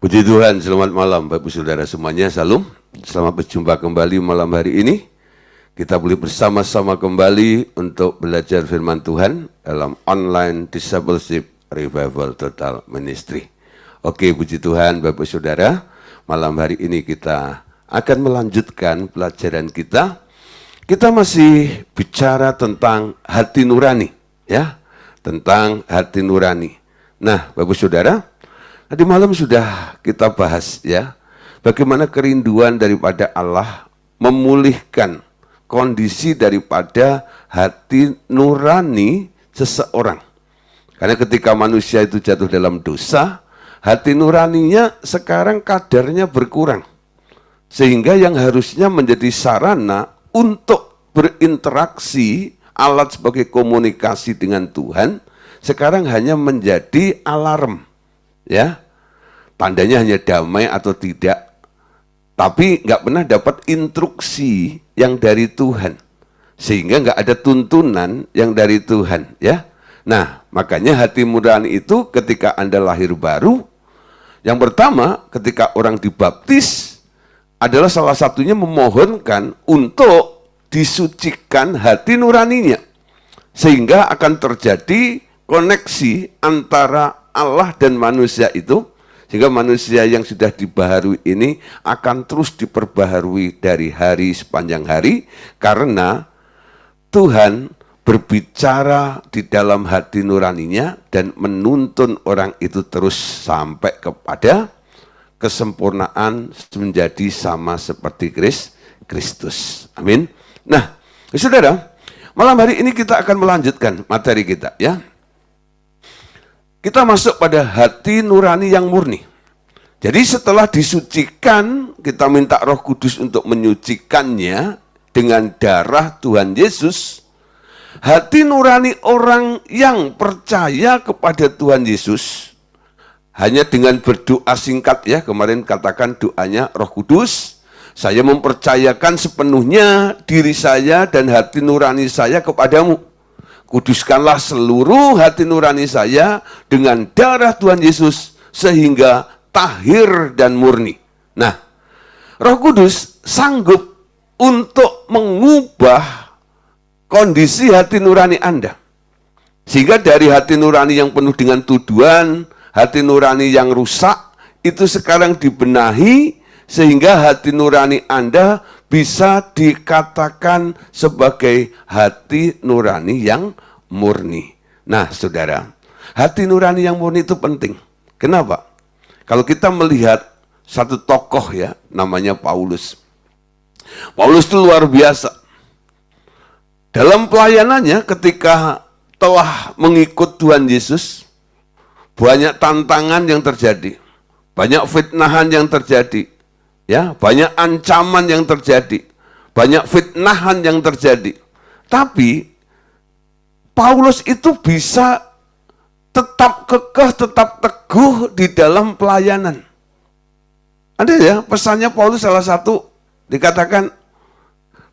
Puji Tuhan, selamat malam Bapak Saudara semuanya, salam. Selamat berjumpa kembali malam hari ini. Kita boleh bersama-sama kembali untuk belajar firman Tuhan dalam online Discipleship Revival Total Ministry. Oke, puji Tuhan Bapak Saudara, malam hari ini kita akan melanjutkan pelajaran kita. Kita masih bicara tentang hati nurani, ya, tentang hati nurani. Nah, Bapak Saudara, tadi malam sudah kita bahas, ya, bagaimana kerinduan daripada Allah memulihkan kondisi daripada hati nurani seseorang. Karena ketika manusia itu jatuh dalam dosa, hati nuraninya sekarang kadarnya berkurang. Sehingga yang harusnya menjadi sarana untuk berinteraksi, alat sebagai komunikasi dengan Tuhan, sekarang hanya menjadi alarm. Ya, tandanya hanya damai atau tidak, tapi nggak pernah dapat instruksi yang dari Tuhan, sehingga nggak ada tuntunan yang dari Tuhan. Ya, nah makanya hati nurani itu ketika Anda lahir baru, yang pertama ketika orang dibaptis adalah salah satunya memohonkan untuk disucikan hati nuraninya, sehingga akan terjadi koneksi antara Allah dan manusia itu, sehingga manusia yang sudah dibaharui ini akan terus diperbaharui dari hari sepanjang hari, karena Tuhan berbicara di dalam hati nuraninya dan menuntun orang itu terus sampai kepada kesempurnaan menjadi sama seperti Kristus. Amin. Nah, saudara, malam hari ini kita akan melanjutkan materi kita, ya. Kita masuk pada hati nurani yang murni. Jadi setelah disucikan, kita minta Roh Kudus untuk menyucikannya dengan darah Tuhan Yesus. Hati nurani orang yang percaya kepada Tuhan Yesus, hanya dengan berdoa singkat, ya, kemarin katakan doanya Roh Kudus, saya mempercayakan sepenuhnya diri saya dan hati nurani saya kepadamu. Kuduskanlah seluruh hati nurani saya dengan darah Tuhan Yesus sehingga tahir dan murni. Nah, Roh Kudus sanggup untuk mengubah kondisi hati nurani Anda. Sehingga dari hati nurani yang penuh dengan tuduhan, hati nurani yang rusak, itu sekarang dibenahi sehingga hati nurani Anda bisa dikatakan sebagai hati nurani yang murni. Nah, saudara, hati nurani yang murni itu penting. Kenapa? Kalau kita melihat satu tokoh, ya, namanya Paulus. Paulus itu luar biasa. Dalam pelayanannya ketika telah mengikut Tuhan Yesus, banyak tantangan yang terjadi, banyak fitnahan yang terjadi, ya, banyak ancaman yang terjadi, banyak fitnahan yang terjadi. Tapi Paulus itu bisa tetap kekeh, tetap teguh di dalam pelayanan. Ada, ya, pesannya Paulus salah satu dikatakan,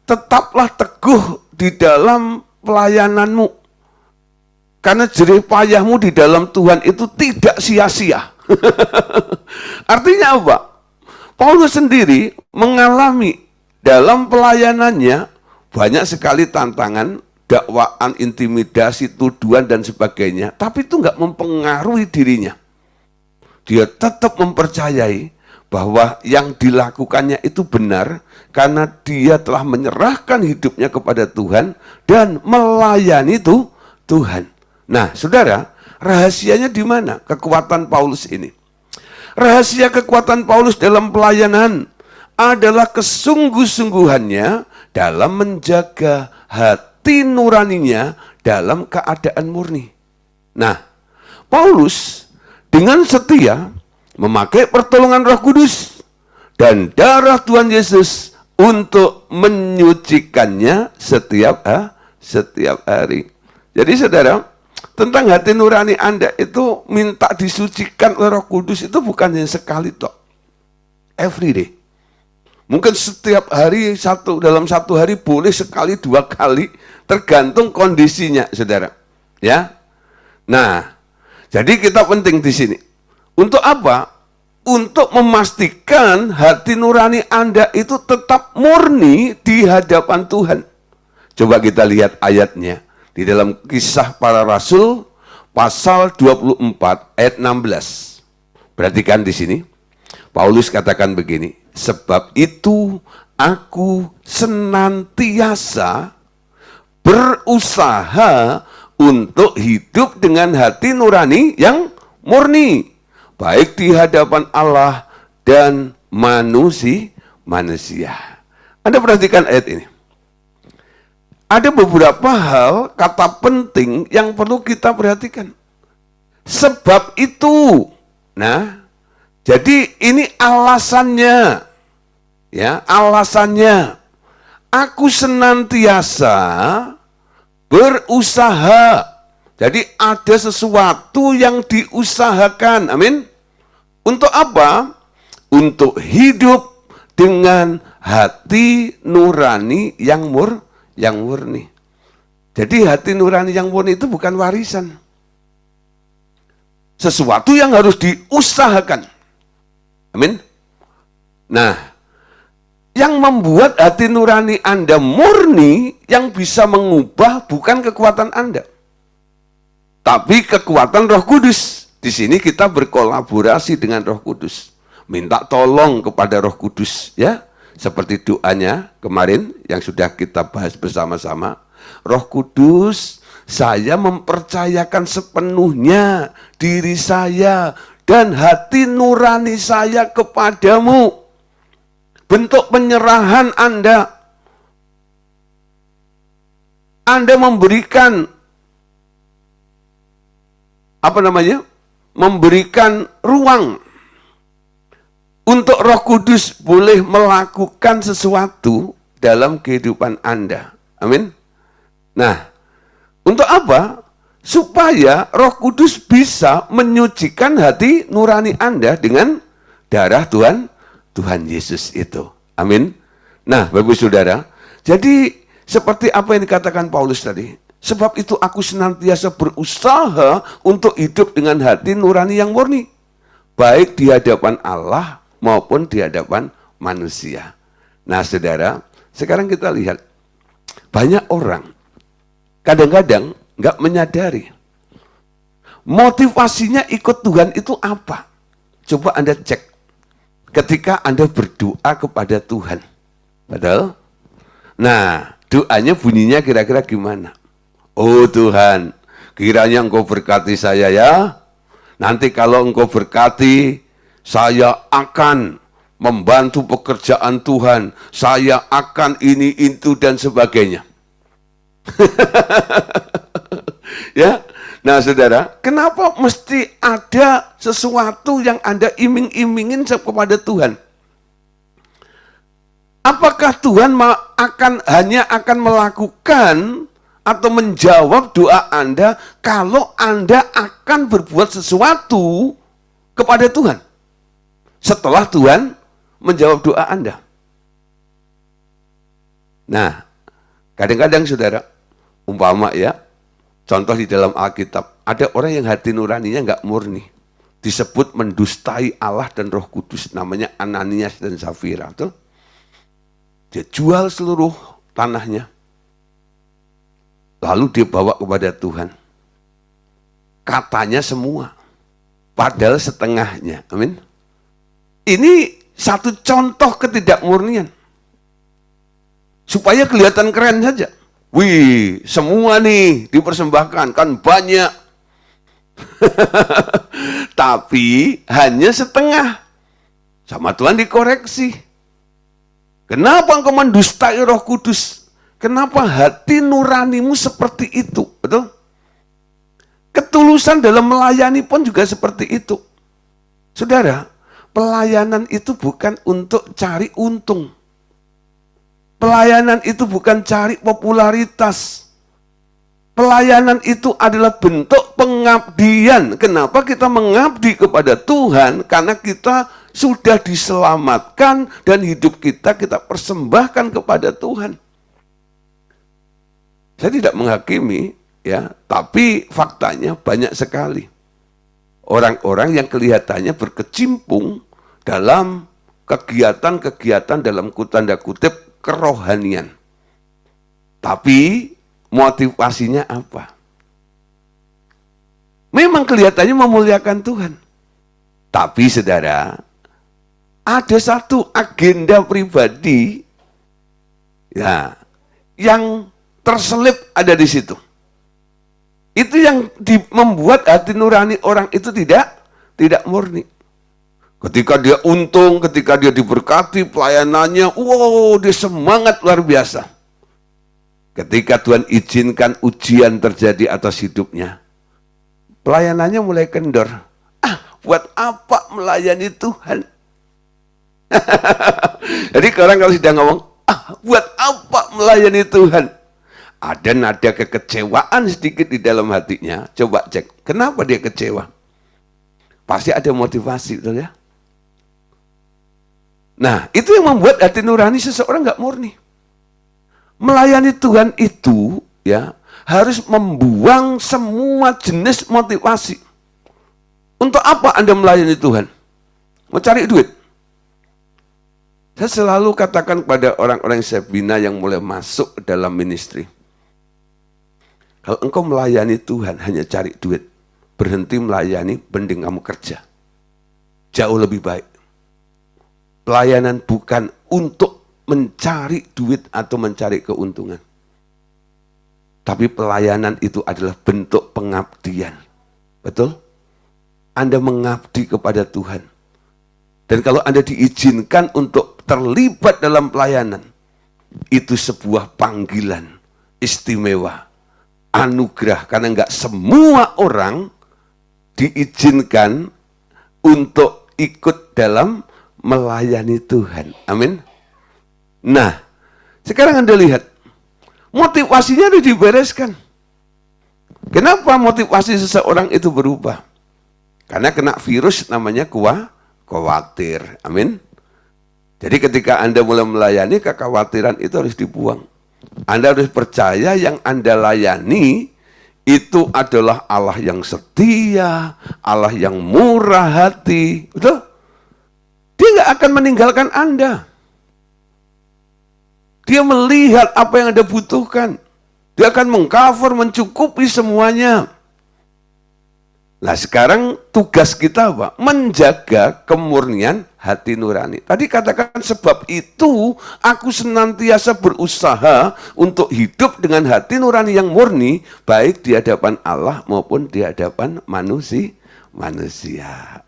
tetaplah teguh di dalam pelayananmu, karena jerih payahmu di dalam Tuhan itu tidak sia-sia. Artinya apa? Paulus sendiri mengalami dalam pelayanannya banyak sekali tantangan, dakwaan, intimidasi, tuduhan, dan sebagainya. Tapi itu nggak mempengaruhi dirinya. Dia tetap mempercayai bahwa yang dilakukannya itu benar, karena dia telah menyerahkan hidupnya kepada Tuhan dan melayani itu Tuhan. Nah, saudara, rahasianya di mana kekuatan Paulus ini? Rahasia kekuatan Paulus dalam pelayanan adalah kesungguh-sungguhannya dalam menjaga hati nuraninya dalam keadaan murni. Nah, Paulus dengan setia memakai pertolongan Roh Kudus dan darah Tuhan Yesus untuk menyucikannya setiap hari. Jadi saudara, tentang hati nurani Anda itu minta disucikan oleh Roh Kudus itu bukan hanya sekali toh. Every day. Mungkin setiap hari, dalam satu hari boleh sekali, 2 kali, tergantung kondisinya, saudara. Ya. Nah, jadi kita penting di sini. Untuk apa? untuk memastikan hati nurani Anda itu tetap murni di hadapan Tuhan. Coba kita lihat ayatnya di dalam Kisah Para Rasul pasal 24 ayat 16. Perhatikan di sini. Paulus katakan begini, sebab itu aku senantiasa berusaha untuk hidup dengan hati nurani yang murni, baik di hadapan Allah dan manusia. Anda perhatikan ayat ini. Ada beberapa hal, kata penting yang perlu kita perhatikan. Sebab itu. Nah, jadi ini alasannya. Ya, alasannya. Aku senantiasa berusaha. Jadi ada sesuatu yang diusahakan. Amin. Untuk apa? Untuk hidup dengan hati nurani yang murni. Jadi hati nurani yang murni itu bukan warisan. Sesuatu yang harus diusahakan. Amin. Nah, yang membuat hati nurani Anda murni, yang bisa mengubah bukan kekuatan Anda, tapi kekuatan Roh Kudus. Di sini kita berkolaborasi dengan Roh Kudus. Minta tolong kepada Roh Kudus, ya. Seperti doanya kemarin yang sudah kita bahas bersama-sama. Roh Kudus, saya mempercayakan sepenuhnya diri saya dan hati nurani saya kepadamu. Bentuk penyerahan Anda. Anda memberikan memberikan ruang untuk Roh Kudus boleh melakukan sesuatu dalam kehidupan Anda. Amin. Nah, untuk apa? Supaya Roh Kudus bisa menyucikan hati nurani Anda dengan darah Tuhan Yesus itu. Amin. Nah, Bapak Saudara, jadi seperti apa yang dikatakan Paulus tadi, sebab itu aku senantiasa berusaha untuk hidup dengan hati nurani yang murni, baik di hadapan Allah maupun di hadapan manusia. Nah, Saudara, sekarang kita lihat, banyak orang kadang-kadang nggak menyadari motivasinya ikut Tuhan itu apa. Coba Anda cek ketika Anda berdoa kepada Tuhan. Betul? Nah, doanya bunyinya kira-kira gimana? Oh Tuhan, kiranya Engkau berkati saya ya. Nanti kalau Engkau berkati, saya akan membantu pekerjaan Tuhan. Saya akan ini, itu, dan sebagainya. Ya, nah Saudara, kenapa mesti ada sesuatu yang Anda iming-imingin kepada Tuhan? Apakah Tuhan hanya akan melakukan atau menjawab doa Anda kalau Anda akan berbuat sesuatu kepada Tuhan setelah Tuhan menjawab doa Anda? Nah, kadang-kadang Saudara, umpama ya, contoh di dalam Alkitab, ada orang yang hati nuraninya nggak murni, disebut mendustai Allah dan Roh Kudus, namanya Ananias dan Safira. Tuh. Dia jual seluruh tanahnya, lalu dia bawa kepada Tuhan. Katanya semua, padahal setengahnya. Amin. Ini satu contoh ketidakmurnian. Supaya kelihatan keren saja. Wih, semua nih dipersembahkan, kan banyak. Tapi hanya setengah. Sama Tuhan dikoreksi. Kenapa engkau mendustai Roh Kudus? Kenapa hati nuranimu seperti itu? Betul? Ketulusan dalam melayani pun juga seperti itu. Saudara, pelayanan itu bukan untuk cari untung. Pelayanan itu bukan cari popularitas. Pelayanan itu adalah bentuk pengabdian. Kenapa kita mengabdi kepada Tuhan? Karena kita sudah diselamatkan dan hidup kita persembahkan kepada Tuhan. Saya tidak menghakimi, ya, tapi faktanya banyak sekali orang-orang yang kelihatannya berkecimpung dalam kegiatan-kegiatan dalam tanda kutip kerohanian. Tapi motivasinya apa? Memang kelihatannya memuliakan Tuhan. Tapi saudara, ada satu agenda pribadi ya, yang terselip ada di situ. Itu yang membuat hati nurani orang itu tidak murni. Ketika dia untung, ketika dia diberkati pelayanannya, wow, dia semangat luar biasa. Ketika Tuhan izinkan ujian terjadi atas hidupnya, pelayanannya mulai kendor. Buat apa melayani Tuhan? Jadi orang kalau sudah ngomong, buat apa melayani Tuhan? Ada nada kekecewaan sedikit di dalam hatinya. Coba cek, kenapa dia kecewa? Pasti ada motivasi, betul ya? Nah, itu yang membuat hati nurani seseorang nggak murni. Melayani Tuhan itu ya harus membuang semua jenis motivasi. Untuk apa Anda melayani Tuhan? Mau cari duit? Saya selalu katakan kepada orang-orang yang saya bina yang mulai masuk dalam ministry. Kalau engkau melayani Tuhan hanya cari duit, berhenti melayani, mending kamu kerja. Jauh lebih baik. Pelayanan bukan untuk mencari duit atau mencari keuntungan. Tapi pelayanan itu adalah bentuk pengabdian. Betul? Anda mengabdi kepada Tuhan. Dan kalau Anda diizinkan untuk terlibat dalam pelayanan, itu sebuah panggilan istimewa, anugerah. Karena enggak semua orang diizinkan untuk ikut dalam melayani Tuhan. Amin. Nah, sekarang Anda lihat, motivasinya harus dibereskan. Kenapa motivasi seseorang itu berubah? Karena kena virus namanya khawatir. Amin. Jadi ketika Anda mulai melayani, kekhawatiran itu harus dibuang. Anda harus percaya yang Anda layani itu adalah Allah yang setia, Allah yang murah hati. Betul? Dia nggak akan meninggalkan Anda. Dia melihat apa yang Anda butuhkan. Dia akan mengcover, mencukupi semuanya. Nah sekarang tugas kita apa? Menjaga kemurnian hati nurani. Tadi katakan sebab itu aku senantiasa berusaha untuk hidup dengan hati nurani yang murni, baik di hadapan Allah maupun di hadapan manusia.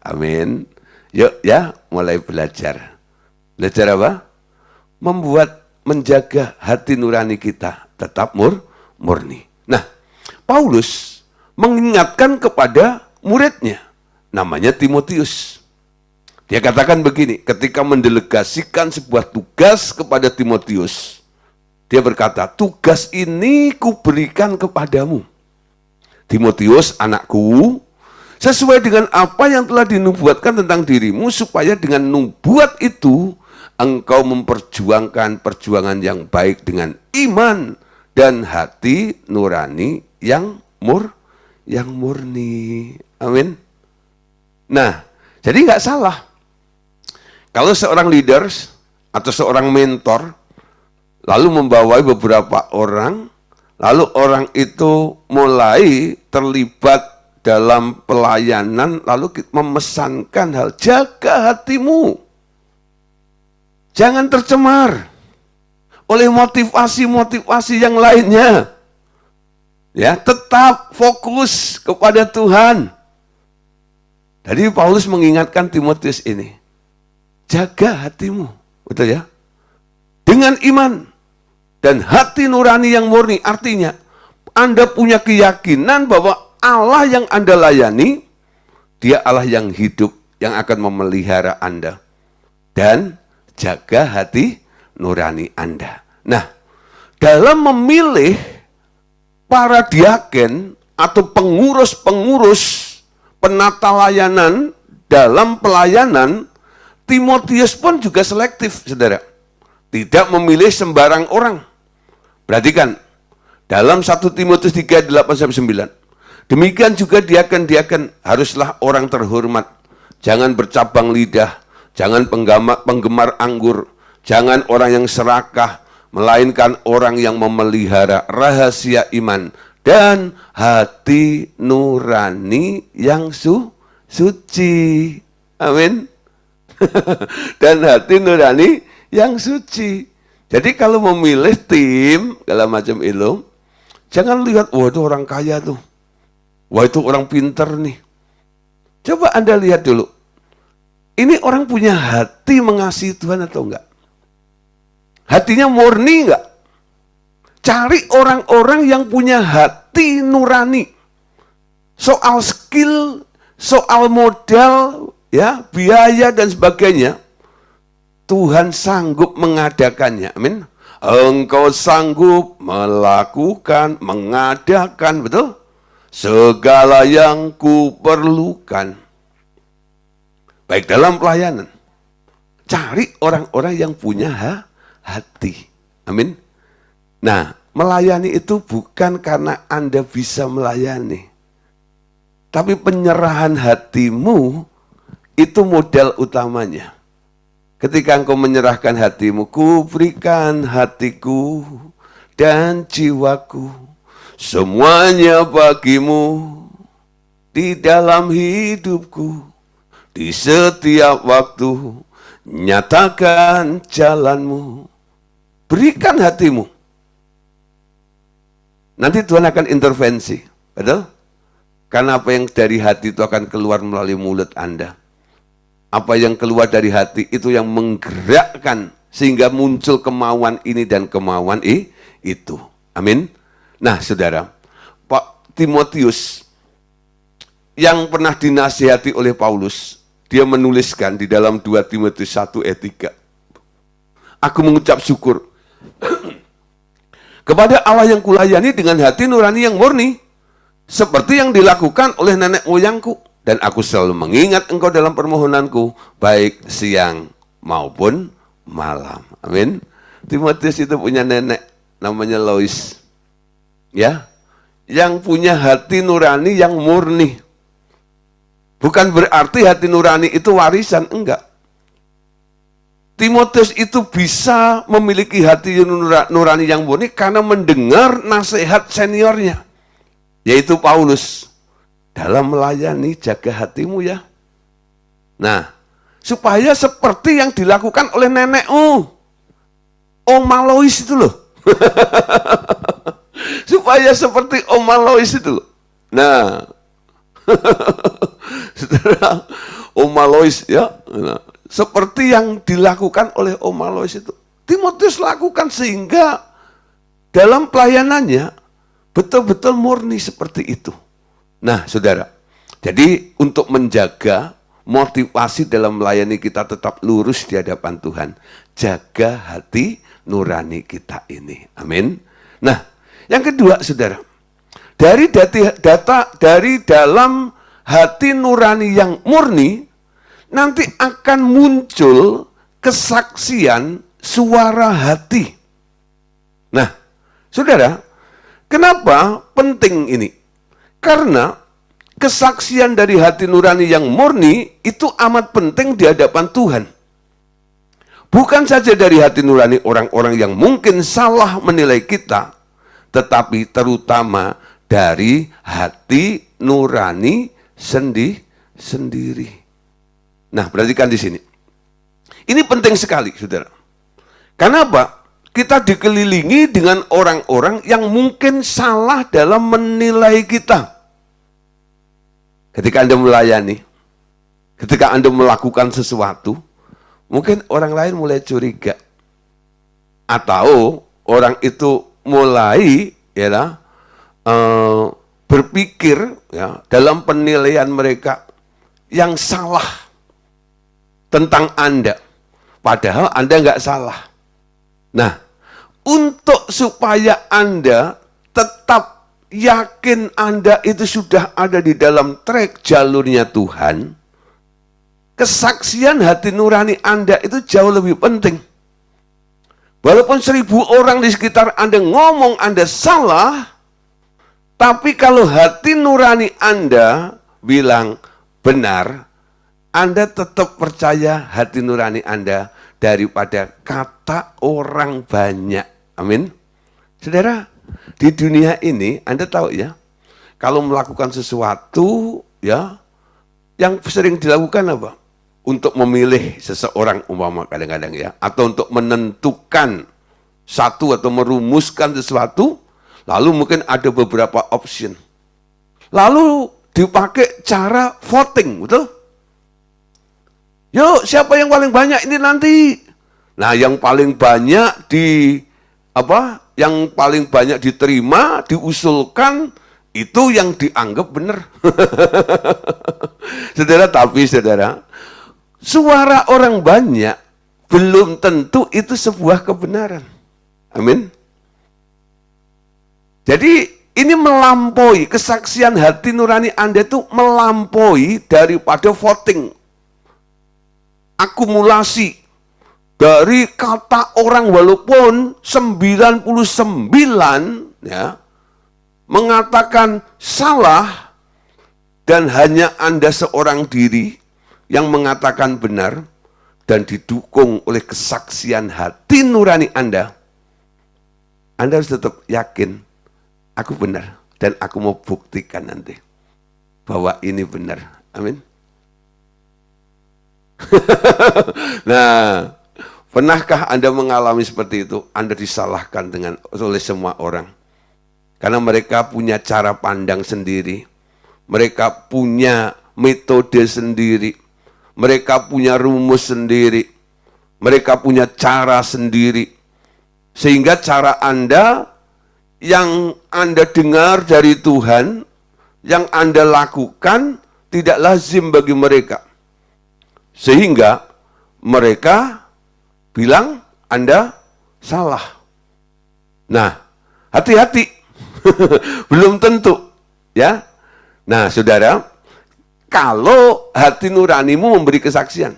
Amin. Yuk ya, mulai belajar. Belajar apa? Menjaga hati nurani kita tetap murni. Nah, Paulus mengingatkan kepada muridnya, namanya Timotius. Dia katakan begini, ketika mendelegasikan sebuah tugas kepada Timotius, dia berkata, tugas ini kuberikan kepadamu. Timotius, anakku, sesuai dengan apa yang telah dinubuatkan tentang dirimu, supaya dengan nubuat itu, engkau memperjuangkan perjuangan yang baik dengan iman dan hati nurani yang murni. Amin. Nah, jadi nggak salah. Kalau seorang leaders atau seorang mentor, lalu membawai beberapa orang, lalu orang itu mulai terlibat dalam pelayanan, lalu memesankan hal, jaga hatimu. Jangan tercemar oleh motivasi-motivasi yang lainnya. Ya, tetap fokus kepada Tuhan. Jadi Paulus mengingatkan Timotius ini, jaga hatimu, betul ya? Dengan iman dan hati nurani yang murni, artinya Anda punya keyakinan bahwa Allah yang Anda layani, Dia Allah yang hidup, yang akan memelihara Anda. Dan jaga hati nurani Anda. Nah, dalam memilih para diaken atau pengurus-pengurus penata layanan dalam pelayanan, Timotius pun juga selektif, saudara. Tidak memilih sembarang orang. Perhatikan, dalam 1 Timotius 3, 8-9. Demikian juga diaken-diaken haruslah orang terhormat. Jangan bercabang lidah, jangan penggemar anggur, jangan orang yang serakah, melainkan orang yang memelihara rahasia iman dan hati nurani yang suci. Amin. Dan hati nurani yang suci. Jadi kalau memilih tim segala macam itu, jangan lihat, wah itu orang kaya tuh, wah itu orang pinter nih. Coba Anda lihat dulu, ini orang punya hati mengasihi Tuhan atau enggak? Hatinya murni enggak? Cari orang-orang yang punya hati nurani. Soal skill, soal modal, ya, biaya dan sebagainya, Tuhan sanggup mengadakannya. Amin. Engkau sanggup melakukan, mengadakan, betul? Segala yang kuperlukan. Baik dalam pelayanan. Cari orang-orang yang punya hati. Amin. Nah, melayani itu bukan karena Anda bisa melayani. Tapi penyerahan hatimu itu modal utamanya. Ketika engkau menyerahkan hatimu, ku berikan hatiku dan jiwaku, semuanya bagimu di dalam hidupku, di setiap waktu, nyatakan jalanmu. Berikan hatimu. Nanti Tuhan akan intervensi, betul? Karena apa yang dari hati itu akan keluar melalui mulut Anda. Apa yang keluar dari hati itu yang menggerakkan sehingga muncul kemauan ini dan kemauan itu. Amin. Nah, saudara, Pak Timotius yang pernah dinasihati oleh Paulus, dia menuliskan di dalam 2 Timotius 1 ayat 3. Aku mengucap syukur kepada Allah yang kulayani dengan hati nurani yang murni, seperti yang dilakukan oleh nenek moyangku. Dan aku selalu mengingat engkau dalam permohonanku, baik siang maupun malam. Amin. Timotius itu punya nenek, namanya Lois. Ya, yang punya hati nurani yang murni. Bukan berarti hati nurani itu warisan, enggak. Timotius itu bisa memiliki hati nurani yang murni karena mendengar nasihat seniornya, yaitu Paulus. Dalam melayani, jaga hatimu ya. Nah, supaya seperti yang dilakukan oleh nenekmu, Oma Lois itu loh. Supaya seperti Oma Lois itu loh. Nah, saudara, Oma Lois ya. Nah, seperti yang dilakukan oleh Oma Lois itu. Timotius lakukan sehingga dalam pelayanannya betul-betul murni seperti itu. Nah, saudara, jadi untuk menjaga motivasi dalam melayani kita tetap lurus di hadapan Tuhan, jaga hati nurani kita ini. Amin. Nah, yang kedua, saudara, dari dalam hati nurani yang murni, nanti akan muncul kesaksian suara hati. Nah, saudara, kenapa penting ini? Karena kesaksian dari hati nurani yang murni itu amat penting di hadapan Tuhan. Bukan saja dari hati nurani orang-orang yang mungkin salah menilai kita, tetapi terutama dari hati nurani sendiri. Nah, perhatikan di sini. Ini penting sekali, saudara. Kenapa? Kita dikelilingi dengan orang-orang yang mungkin salah dalam menilai kita. Ketika Anda melayani, ketika Anda melakukan sesuatu, mungkin orang lain mulai curiga. Atau orang itu mulai berpikir ya, dalam penilaian mereka yang salah tentang Anda. Padahal Anda nggak salah. Nah, untuk supaya Anda tetap yakin Anda itu sudah ada di dalam trek jalurnya Tuhan, kesaksian hati nurani Anda itu jauh lebih penting. Walaupun 1000 orang di sekitar Anda ngomong Anda salah, tapi kalau hati nurani Anda bilang benar, Anda tetap percaya hati nurani Anda daripada kata orang banyak. Amin. Saudara, di dunia ini Anda tahu ya, kalau melakukan sesuatu ya, yang sering dilakukan apa? Untuk memilih seseorang umpama kadang-kadang ya, atau untuk menentukan satu atau merumuskan sesuatu, lalu mungkin ada beberapa option. Lalu dipakai cara voting, betul? Yuk, siapa yang paling banyak ini nanti? Nah, yang paling banyak yang paling banyak diterima, diusulkan, itu yang dianggap benar. Saudara, tapi saudara, suara orang banyak belum tentu itu sebuah kebenaran. Amin. Jadi ini melampaui, kesaksian hati nurani Anda itu melampaui daripada voting. Akumulasi dari kata orang, walaupun 99 ya mengatakan salah dan hanya Anda seorang diri yang mengatakan benar dan didukung oleh kesaksian hati nurani Anda harus tetap yakin aku benar dan aku mau buktikan nanti bahwa ini benar. Amin. Nah, pernahkah Anda mengalami seperti itu? Anda disalahkan oleh semua orang. Karena mereka punya cara pandang sendiri. Mereka punya metode sendiri. Mereka punya rumus sendiri. Mereka punya cara sendiri. Sehingga cara Anda, yang Anda dengar dari Tuhan, yang Anda lakukan, tidak lazim bagi mereka. Sehingga mereka bilang Anda salah. Nah, hati-hati. Belum tentu, ya. Nah, saudara, kalau hati nuranimu memberi kesaksian,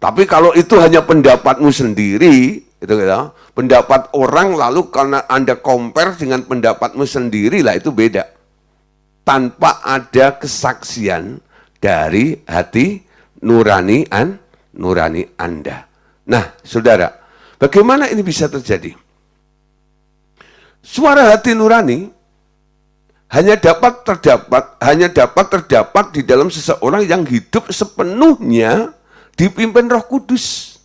tapi kalau itu hanya pendapatmu sendiri, itu ya, pendapat orang lalu karena Anda compare dengan pendapatmu sendiri, lah itu beda. Tanpa ada kesaksian dari hati nurani Anda. Nah, saudara, bagaimana ini bisa terjadi? Suara hati nurani hanya dapat terdapat di dalam seseorang yang hidup sepenuhnya dipimpin Roh Kudus.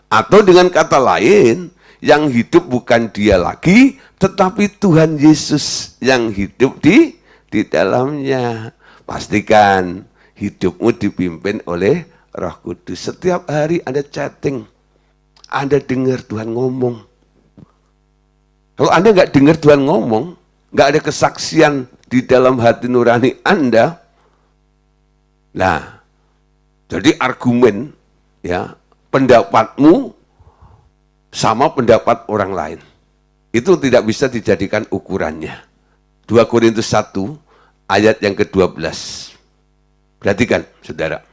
Atau dengan kata lain, yang hidup bukan dia lagi, tetapi Tuhan Yesus yang hidup di dalamnya. Pastikan hidupmu dipimpin oleh Roh Kudus. Setiap hari Anda chatting, Anda dengar Tuhan ngomong. Kalau Anda nggak dengar Tuhan ngomong, nggak ada kesaksian di dalam hati nurani Anda, nah, jadi argumen, ya, pendapatmu sama pendapat orang lain. Itu tidak bisa dijadikan ukurannya. 2 Korintus 1 ayat yang ke-12. Perhatikan, saudara.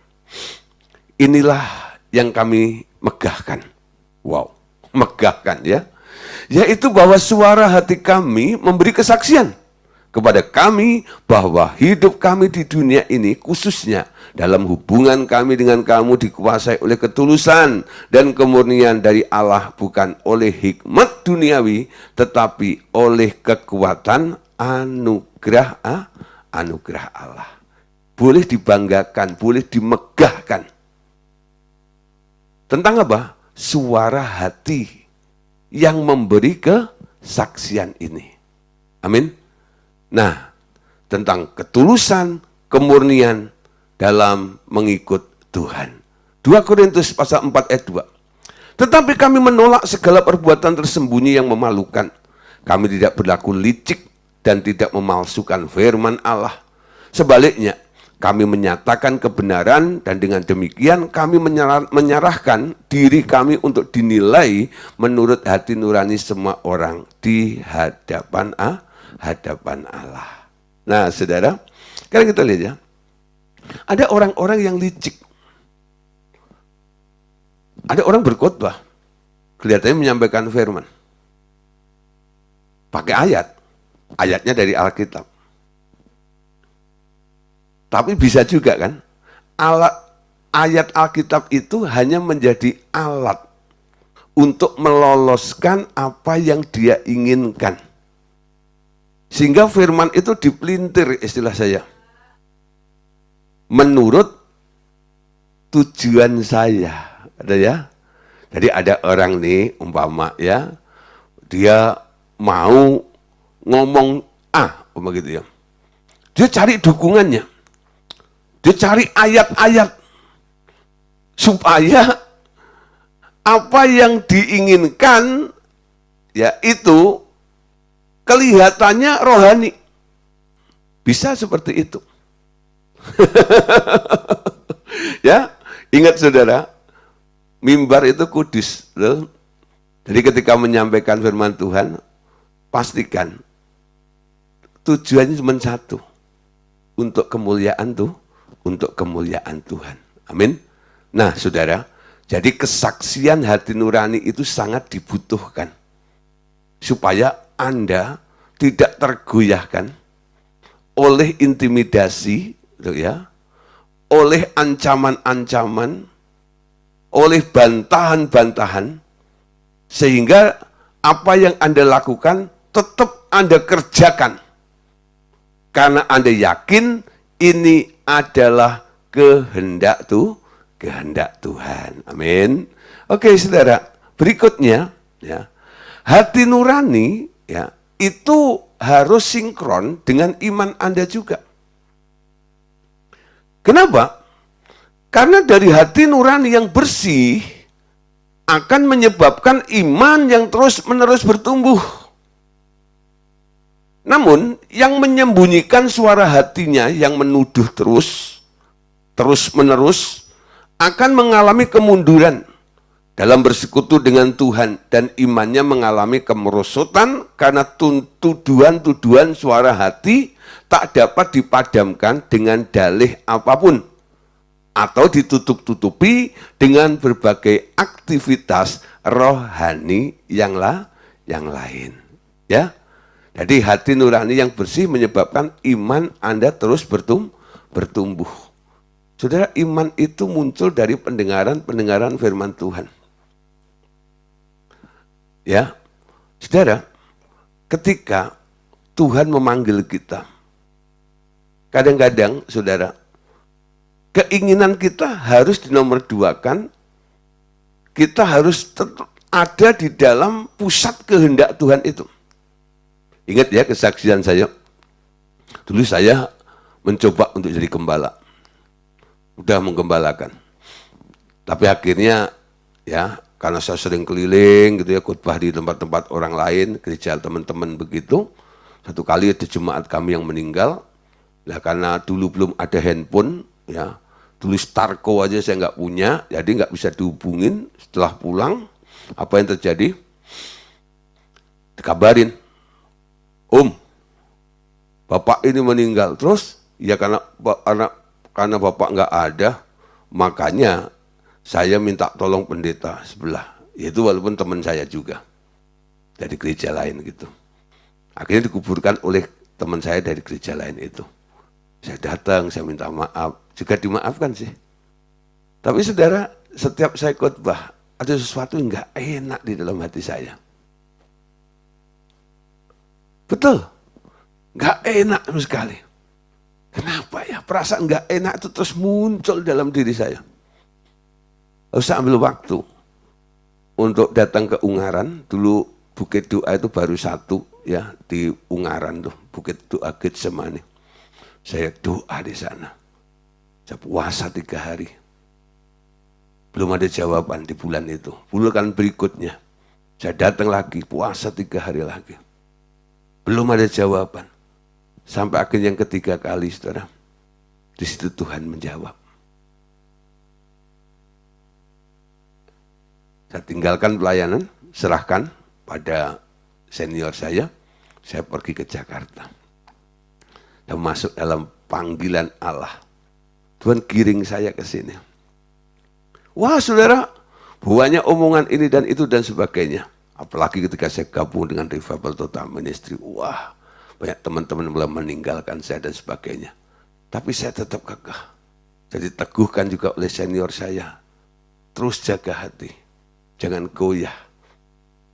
Inilah yang kami megahkan. Wow, megahkan ya. Yaitu bahwa suara hati kami memberi kesaksian kepada kami bahwa hidup kami di dunia ini, khususnya dalam hubungan kami dengan kamu, dikuasai oleh ketulusan dan kemurnian dari Allah, bukan oleh hikmat duniawi, tetapi oleh kekuatan anugerah Allah. Boleh dibanggakan, boleh dimegahkan. Tentang apa? Suara hati yang memberi kesaksian ini. Amin. Nah, tentang ketulusan, kemurnian dalam mengikut Tuhan. 2 Korintus pasal 4 ayat 2. Tetapi kami menolak segala perbuatan tersembunyi yang memalukan. Kami tidak berlaku licik dan tidak memalsukan firman Allah. Sebaliknya, kami menyatakan kebenaran dan dengan demikian kami menyerahkan diri kami untuk dinilai menurut hati nurani semua orang di hadapan Allah. Nah, saudara, sekarang kita lihat ya. Ada orang-orang yang licik. Ada orang berkhotbah, kelihatannya menyampaikan firman. Pakai ayat. Ayatnya dari Alkitab. Tapi bisa juga kan, ayat Alkitab itu hanya menjadi alat untuk meloloskan apa yang dia inginkan. Sehingga firman itu dipelintir, istilah saya, menurut tujuan saya. Ada ya? Jadi ada orang nih, umpama ya, dia mau ngomong A, begitu ya. Dia cari dukungannya. Dia cari ayat-ayat supaya apa yang diinginkan yaitu kelihatannya rohani. Bisa seperti itu. Ya, ingat saudara, mimbar itu kudus, loh. Jadi ketika menyampaikan firman Tuhan, pastikan tujuannya cuma satu, untuk kemuliaan Tuhan. Amin. Nah, saudara, jadi kesaksian hati nurani itu sangat dibutuhkan supaya Anda tidak tergoyahkan oleh intimidasi, ya, oleh ancaman-ancaman, oleh bantahan-bantahan, sehingga apa yang Anda lakukan tetap Anda kerjakan. Karena Anda yakin ini adalah kehendak Tuhan. Amin. Oke, saudara. Berikutnya, ya, hati nurani ya itu harus sinkron dengan iman Anda juga. Kenapa? Karena dari hati nurani yang bersih akan menyebabkan iman yang terus-menerus bertumbuh. Namun, yang menyembunyikan suara hatinya yang menuduh terus-menerus akan mengalami kemunduran dalam bersekutu dengan Tuhan dan imannya mengalami kemerosotan karena tuduhan-tuduhan suara hati tak dapat dipadamkan dengan dalih apapun atau ditutup-tutupi dengan berbagai aktivitas rohani yang lain. Ya. Jadi hati nurani yang bersih menyebabkan iman Anda terus bertumbuh. Saudara, iman itu muncul dari pendengaran firman Tuhan. Ya, saudara, ketika Tuhan memanggil kita, kadang-kadang, saudara, keinginan kita harus dinomorduakan, kita harus ada di dalam pusat kehendak Tuhan itu. Ingat ya kesaksian saya, dulu saya mencoba untuk jadi gembala, udah menggembalakan, tapi akhirnya ya karena saya sering keliling gitu ya, khotbah di tempat-tempat orang lain, gereja teman-teman begitu, satu kali ada jemaat kami yang meninggal, lah karena dulu belum ada handphone ya, dulu Starco aja saya nggak punya, jadi nggak bisa dihubungin. Setelah pulang, apa yang terjadi? Dikabarin, Om, Bapak ini meninggal. Terus, ya karena Bapak nggak ada, makanya saya minta tolong pendeta sebelah. Itu walaupun teman saya juga, dari gereja lain gitu. Akhirnya dikuburkan oleh teman saya dari gereja lain itu. Saya datang, saya minta maaf, juga dimaafkan sih. Tapi saudara, setiap saya khotbah, ada sesuatu yang nggak enak di dalam hati saya. Betul, nggak enak sama sekali. Kenapa ya? Perasaan nggak enak itu terus muncul dalam diri saya. Usah ambil waktu untuk datang ke Ungaran. Dulu Bukit Doa itu baru satu ya di Ungaran tuh, Bukit Doa Getsemani. Saya doa di sana. Saya puasa 3 hari. Belum ada jawaban di bulan itu. Bulan berikutnya, saya datang lagi, puasa 3 hari lagi. Belum ada jawaban. Sampai akhirnya yang ketiga kali, saudara. Di situ Tuhan menjawab. Saya tinggalkan pelayanan, serahkan pada senior saya pergi ke Jakarta. Dan masuk dalam panggilan Allah. Tuhan giring saya ke sini. Wah saudara, banyak omongan ini dan itu dan sebagainya. Apalagi ketika saya gabung dengan Revival Total Ministry, wah banyak teman-teman mulai meninggalkan saya dan sebagainya. Tapi saya tetap kekeh. Jadi teguhkan juga oleh senior saya. Terus jaga hati, jangan goyah.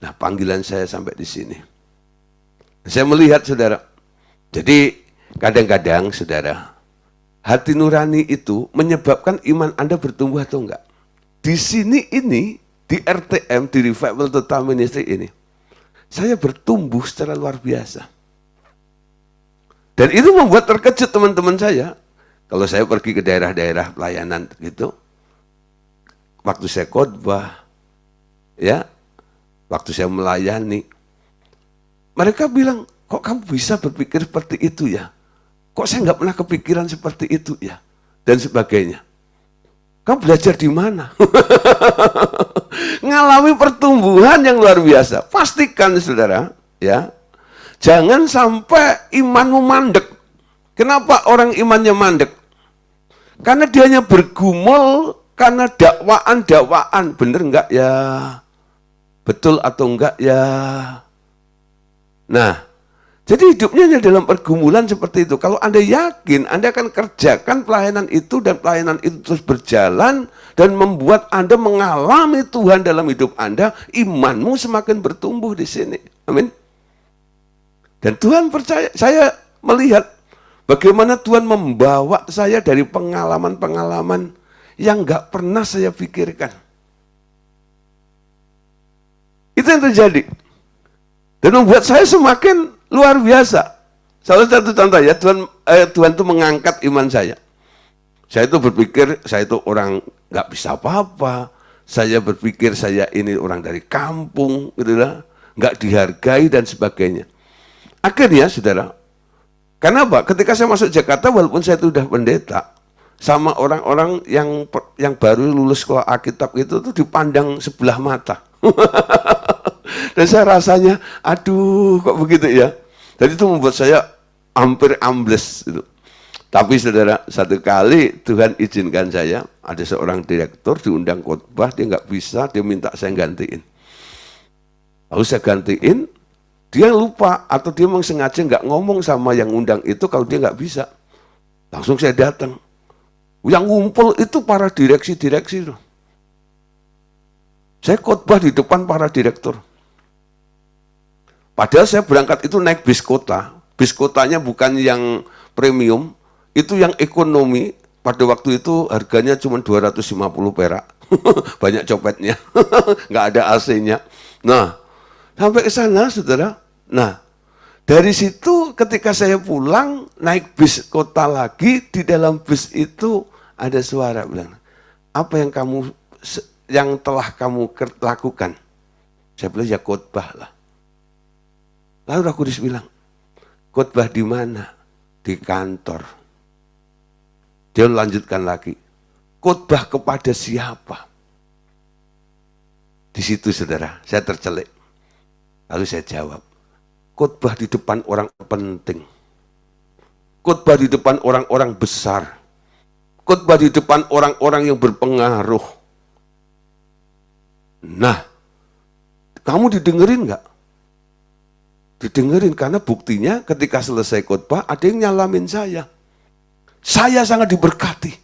Nah, panggilan saya sampai di sini. Saya melihat, saudara, jadi kadang-kadang, saudara, hati nurani itu menyebabkan iman Anda bertumbuh atau enggak. Di sini ini, di RTM, di Revival Total Ministry ini, saya bertumbuh secara luar biasa. Dan itu membuat terkejut teman-teman saya. Kalau saya pergi ke daerah-daerah pelayanan gitu, waktu saya khotbah, ya, waktu saya melayani, mereka bilang, kok kamu bisa berpikir seperti itu ya? Kok saya nggak pernah kepikiran seperti itu ya? Dan sebagainya. Kamu belajar di mana? Ngalami pertumbuhan yang luar biasa. Pastikan, saudara, ya, jangan sampai imanmu mandek. Kenapa orang imannya mandek? Karena dianya bergumul karena dakwaan-dakwaan. Bener enggak ya? Betul atau enggak ya? Nah, jadi hidupnya hanya dalam pergumulan seperti itu. Kalau Anda yakin, Anda akan kerjakan pelayanan itu dan pelayanan itu terus berjalan dan membuat Anda mengalami Tuhan dalam hidup Anda, imanmu semakin bertumbuh di sini. Amin. Dan Tuhan percaya, saya melihat bagaimana Tuhan membawa saya dari pengalaman-pengalaman yang nggak pernah saya pikirkan. Itu yang terjadi. Dan membuat saya semakin luar biasa. Salah satu contoh ya, Tuhan itu mengangkat iman saya. Saya itu berpikir, saya itu orang nggak bisa apa-apa. Saya berpikir saya ini orang dari kampung, gitu lah, nggak dihargai dan sebagainya. Akhirnya, saudara, karena apa? Ketika saya masuk Jakarta, walaupun saya itu sudah pendeta, sama orang-orang yang baru lulus sekolah Alkitab itu tuh dipandang sebelah mata. Dan saya rasanya, aduh kok begitu ya. Jadi itu membuat saya hampir ambles gitu. Tapi saudara, satu kali Tuhan izinkan saya, ada seorang direktur diundang khotbah, dia nggak bisa, dia minta saya gantiin. Lalu saya gantiin, dia lupa atau dia memang sengaja nggak ngomong sama yang undang itu kalau dia nggak bisa. Langsung saya datang. Yang ngumpul itu para direksi-direksi. Saya khotbah di depan para direktur. Padahal saya berangkat itu naik bis kota. Bis kotanya bukan yang premium, itu yang ekonomi. Pada waktu itu harganya cuma 250 perak. Banyak copetnya. Nggak ada AC-nya. Nah, sampai ke sana, saudara. Nah, dari situ ketika saya pulang, naik bis kota lagi, di dalam bis itu ada suara bilang, apa yang telah kamu lakukan? Saya bilang, ya khotbah lah. Lalu Roh Kudus bilang, khotbah di mana? Di kantor. Dia lanjutkan lagi, khotbah kepada siapa? Di situ, saudara, saya tercelik. Lalu saya jawab, khotbah di depan orang penting. Khotbah di depan orang-orang besar. Khotbah di depan orang-orang yang berpengaruh. Nah, kamu didengerin nggak? Didengerin, karena buktinya ketika selesai khotbah ada yang nyalamin saya. Saya sangat diberkati.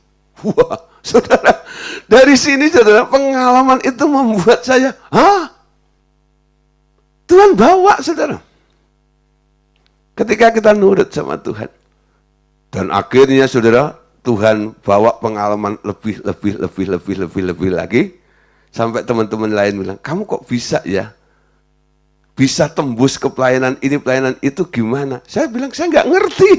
Wah, saudara, dari sini saudara, pengalaman itu membuat saya, Tuhan bawa, saudara. Ketika kita nurut sama Tuhan. Dan akhirnya saudara, Tuhan bawa pengalaman lebih lagi. Sampai teman-teman lain bilang, kamu kok bisa ya? Bisa tembus ke pelayanan ini, pelayanan itu gimana? Saya bilang, saya nggak ngerti.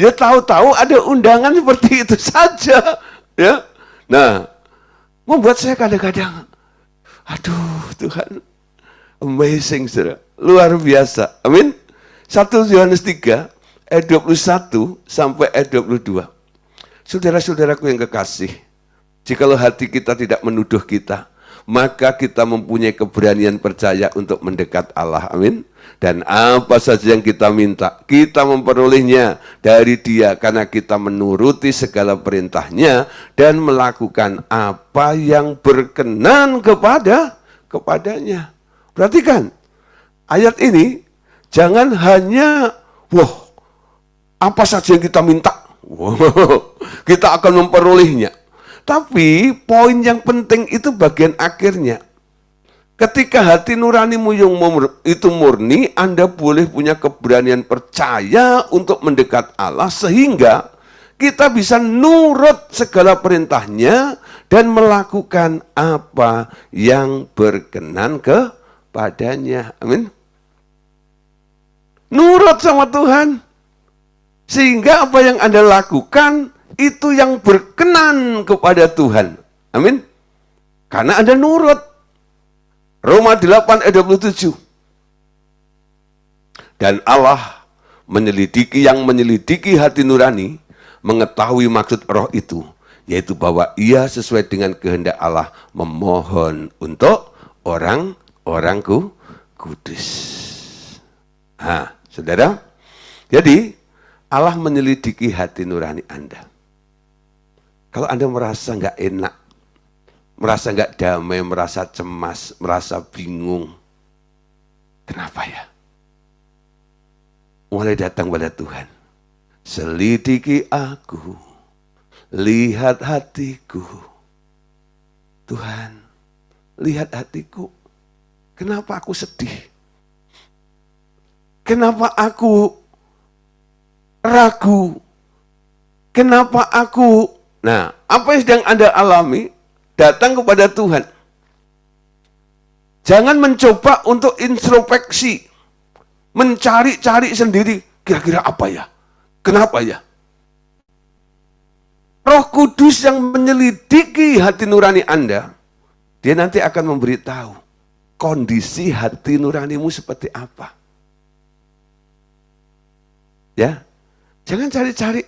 Ya tahu-tahu ada undangan seperti itu saja. Ya, nah, membuat saya kadang-kadang, aduh Tuhan, amazing, saudara, luar biasa. Amin. 1 Yohanes 3 ayat 21 sampai ayat 22. Saudara-saudaraku yang kekasih, jikalau hati kita tidak menuduh kita, maka kita mempunyai keberanian percaya untuk mendekat Allah. Amin. Dan apa saja yang kita minta, kita memperolehnya dari Dia karena kita menuruti segala perintahnya dan melakukan apa yang berkenan kepadanya. Perhatikan, ayat ini jangan hanya, apa saja yang kita minta. kita akan memperolehnya. Tapi poin yang penting itu bagian akhirnya. Ketika hati nuranimu yang itu murni, Anda boleh punya keberanian percaya untuk mendekat Allah sehingga kita bisa nurut segala perintahnya dan melakukan apa yang berkenan kepadanya. Amin. Nurut sama Tuhan. Sehingga apa yang Anda lakukan itu yang berkenan kepada Tuhan. Amin. Karena Anda nurut. Roma 8 ayat 27. Dan Allah yang menyelidiki hati nurani, mengetahui maksud roh itu, yaitu bahwa ia sesuai dengan kehendak Allah memohon untuk orang-orang kudus. Nah, saudara, jadi Allah menyelidiki hati nurani Anda. Kalau Anda merasa nggak enak, merasa nggak damai, merasa cemas, merasa bingung, kenapa ya? Mulai datang pada Tuhan. Selidiki aku, lihat hatiku. Tuhan, lihat hatiku. Kenapa aku sedih? Kenapa aku ragu? Kenapa aku... Nah, apa yang sedang Anda alami, datang kepada Tuhan. Jangan mencoba untuk introspeksi. Mencari-cari sendiri, kira-kira apa ya? Kenapa ya? Roh Kudus yang menyelidiki hati nurani Anda, dia nanti akan memberitahu kondisi hati nuranimu seperti apa. Ya, jangan cari-cari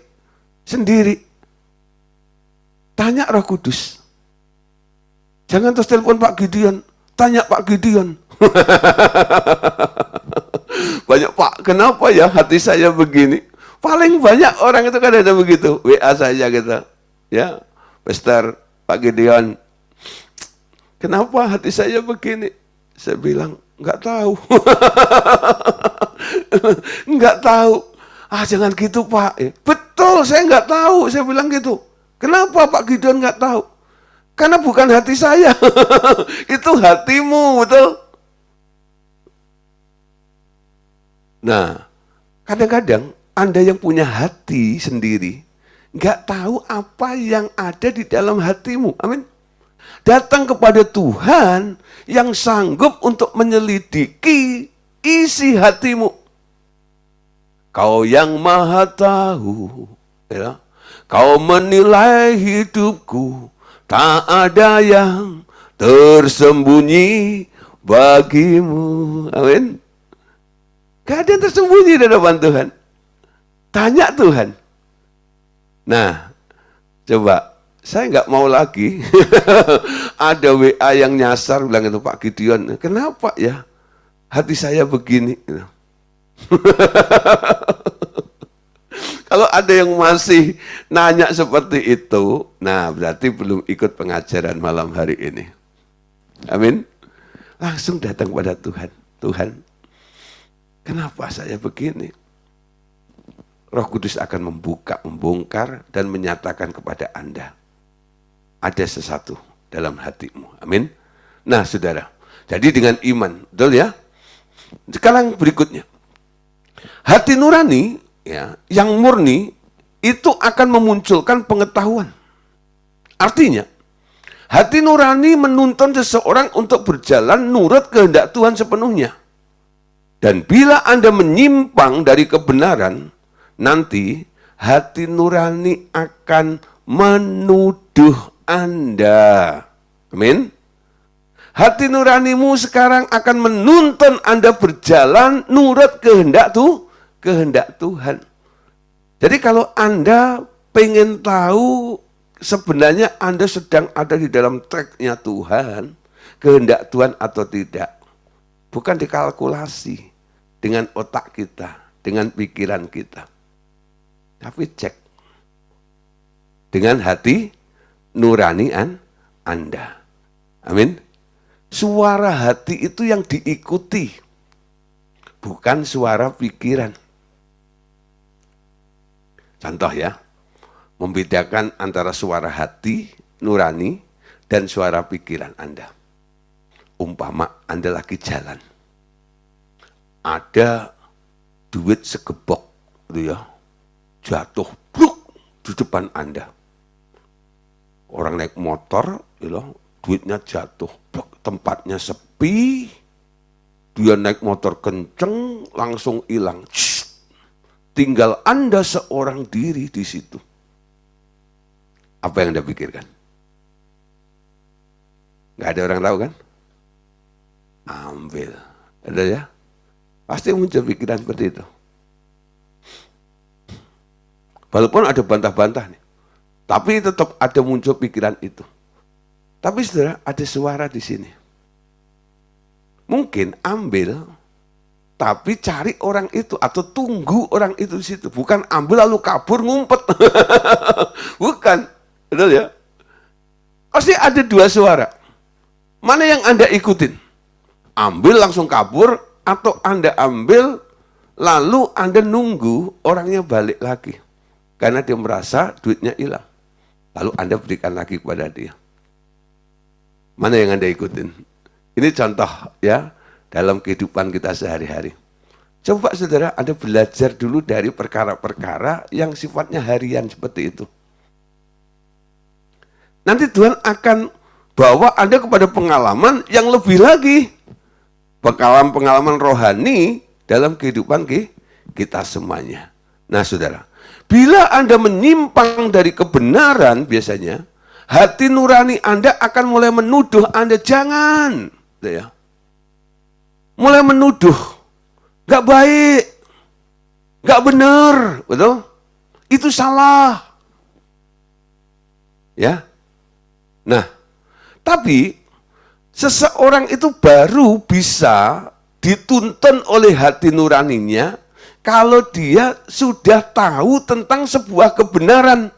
sendiri. Tanya Roh Kudus. Jangan terus telepon Pak Gideon, tanya Pak Gideon. Banyak, Pak, kenapa ya hati saya begini? Paling banyak orang itu kan ada begitu, WA saja gitu. Ya, Pastor Pak Gideon, kenapa hati saya begini? Saya bilang, enggak tahu. Enggak tahu. Ah, jangan gitu, Pak. Betul, saya enggak tahu. Saya bilang gitu. Kenapa Pak Gideon enggak tahu? Karena bukan hati saya. Itu hatimu, betul? Nah, kadang-kadang Anda yang punya hati sendiri, nggak tahu apa yang ada di dalam hatimu. Amin. Datang kepada Tuhan yang sanggup untuk menyelidiki isi hatimu. Kau yang maha tahu, ya. Kau menilai hidupku, tak ada yang tersembunyi bagimu. Amin. Gak ada yang tersembunyi di hadapan Tuhan. Tanya Tuhan. Nah, coba, saya nggak mau lagi. Ada WA yang nyasar, bilang itu Pak Gideon, kenapa ya hati saya begini? Kalau ada yang masih nanya seperti itu, nah berarti belum ikut pengajaran malam hari ini. Amin. Langsung datang pada Tuhan. Tuhan, kenapa saya begini? Roh Kudus akan membongkar dan menyatakan kepada Anda. Ada sesuatu dalam hatimu. Amin. Nah, saudara. Jadi dengan iman. Betul ya? Sekarang berikutnya. Hati nurani, ya, yang murni, itu akan memunculkan pengetahuan. Artinya, hati nurani menuntun seseorang untuk berjalan nurut kehendak Tuhan sepenuhnya. Dan bila Anda menyimpang dari kebenaran, nanti hati nurani akan menuduh Anda. Amin. Hati nuranimu sekarang akan menuntun Anda berjalan nurut kehendak Tuhan. Jadi kalau Anda pengen tahu sebenarnya Anda sedang ada di dalam tracknya Tuhan, kehendak Tuhan atau tidak, bukan dikalkulasi dengan otak kita, dengan pikiran kita. Tapi cek dengan hati nurani Anda. Amin. Suara hati itu yang diikuti, bukan suara pikiran. Contoh ya, membedakan antara suara hati nurani dan suara pikiran Anda. Umpama Anda lagi jalan, ada duit segebok gitu ya, jatuh bruk di depan Anda. Orang naik motor, gitu, duitnya jatuh, bruk, tempatnya sepi, dia naik motor kenceng, langsung hilang. Tinggal Anda seorang diri di situ. Apa yang Anda pikirkan? Nggak ada orang tahu kan? Ambil. Ada ya? Pasti muncul pikiran seperti itu. Walaupun ada bantah-bantah nih, tapi tetap ada muncul pikiran itu. Tapi saudara, ada suara di sini. Mungkin ambil, tapi cari orang itu atau tunggu orang itu di situ. Bukan ambil lalu kabur ngumpet. Bukan, betul ya? Pasti ada dua suara. Mana yang Anda ikutin? Ambil langsung kabur, atau Anda ambil lalu Anda nunggu orangnya balik lagi. Karena dia merasa duitnya hilang. Lalu Anda berikan lagi kepada dia. Mana yang Anda ikutin? Ini contoh ya dalam kehidupan kita sehari-hari. Coba saudara Anda belajar dulu dari perkara-perkara yang sifatnya harian seperti itu. Nanti Tuhan akan bawa Anda kepada pengalaman yang lebih lagi. Pengalaman-pengalaman rohani dalam kehidupan kita semuanya. Nah saudara, bila Anda menyimpang dari kebenaran biasanya, hati nurani Anda akan mulai menuduh Anda, jangan. Ya. Mulai menuduh, gak baik, gak benar, betul? Itu salah. Ya. Nah, tapi seseorang itu baru bisa dituntun oleh hati nuraninya kalau dia sudah tahu tentang sebuah kebenaran.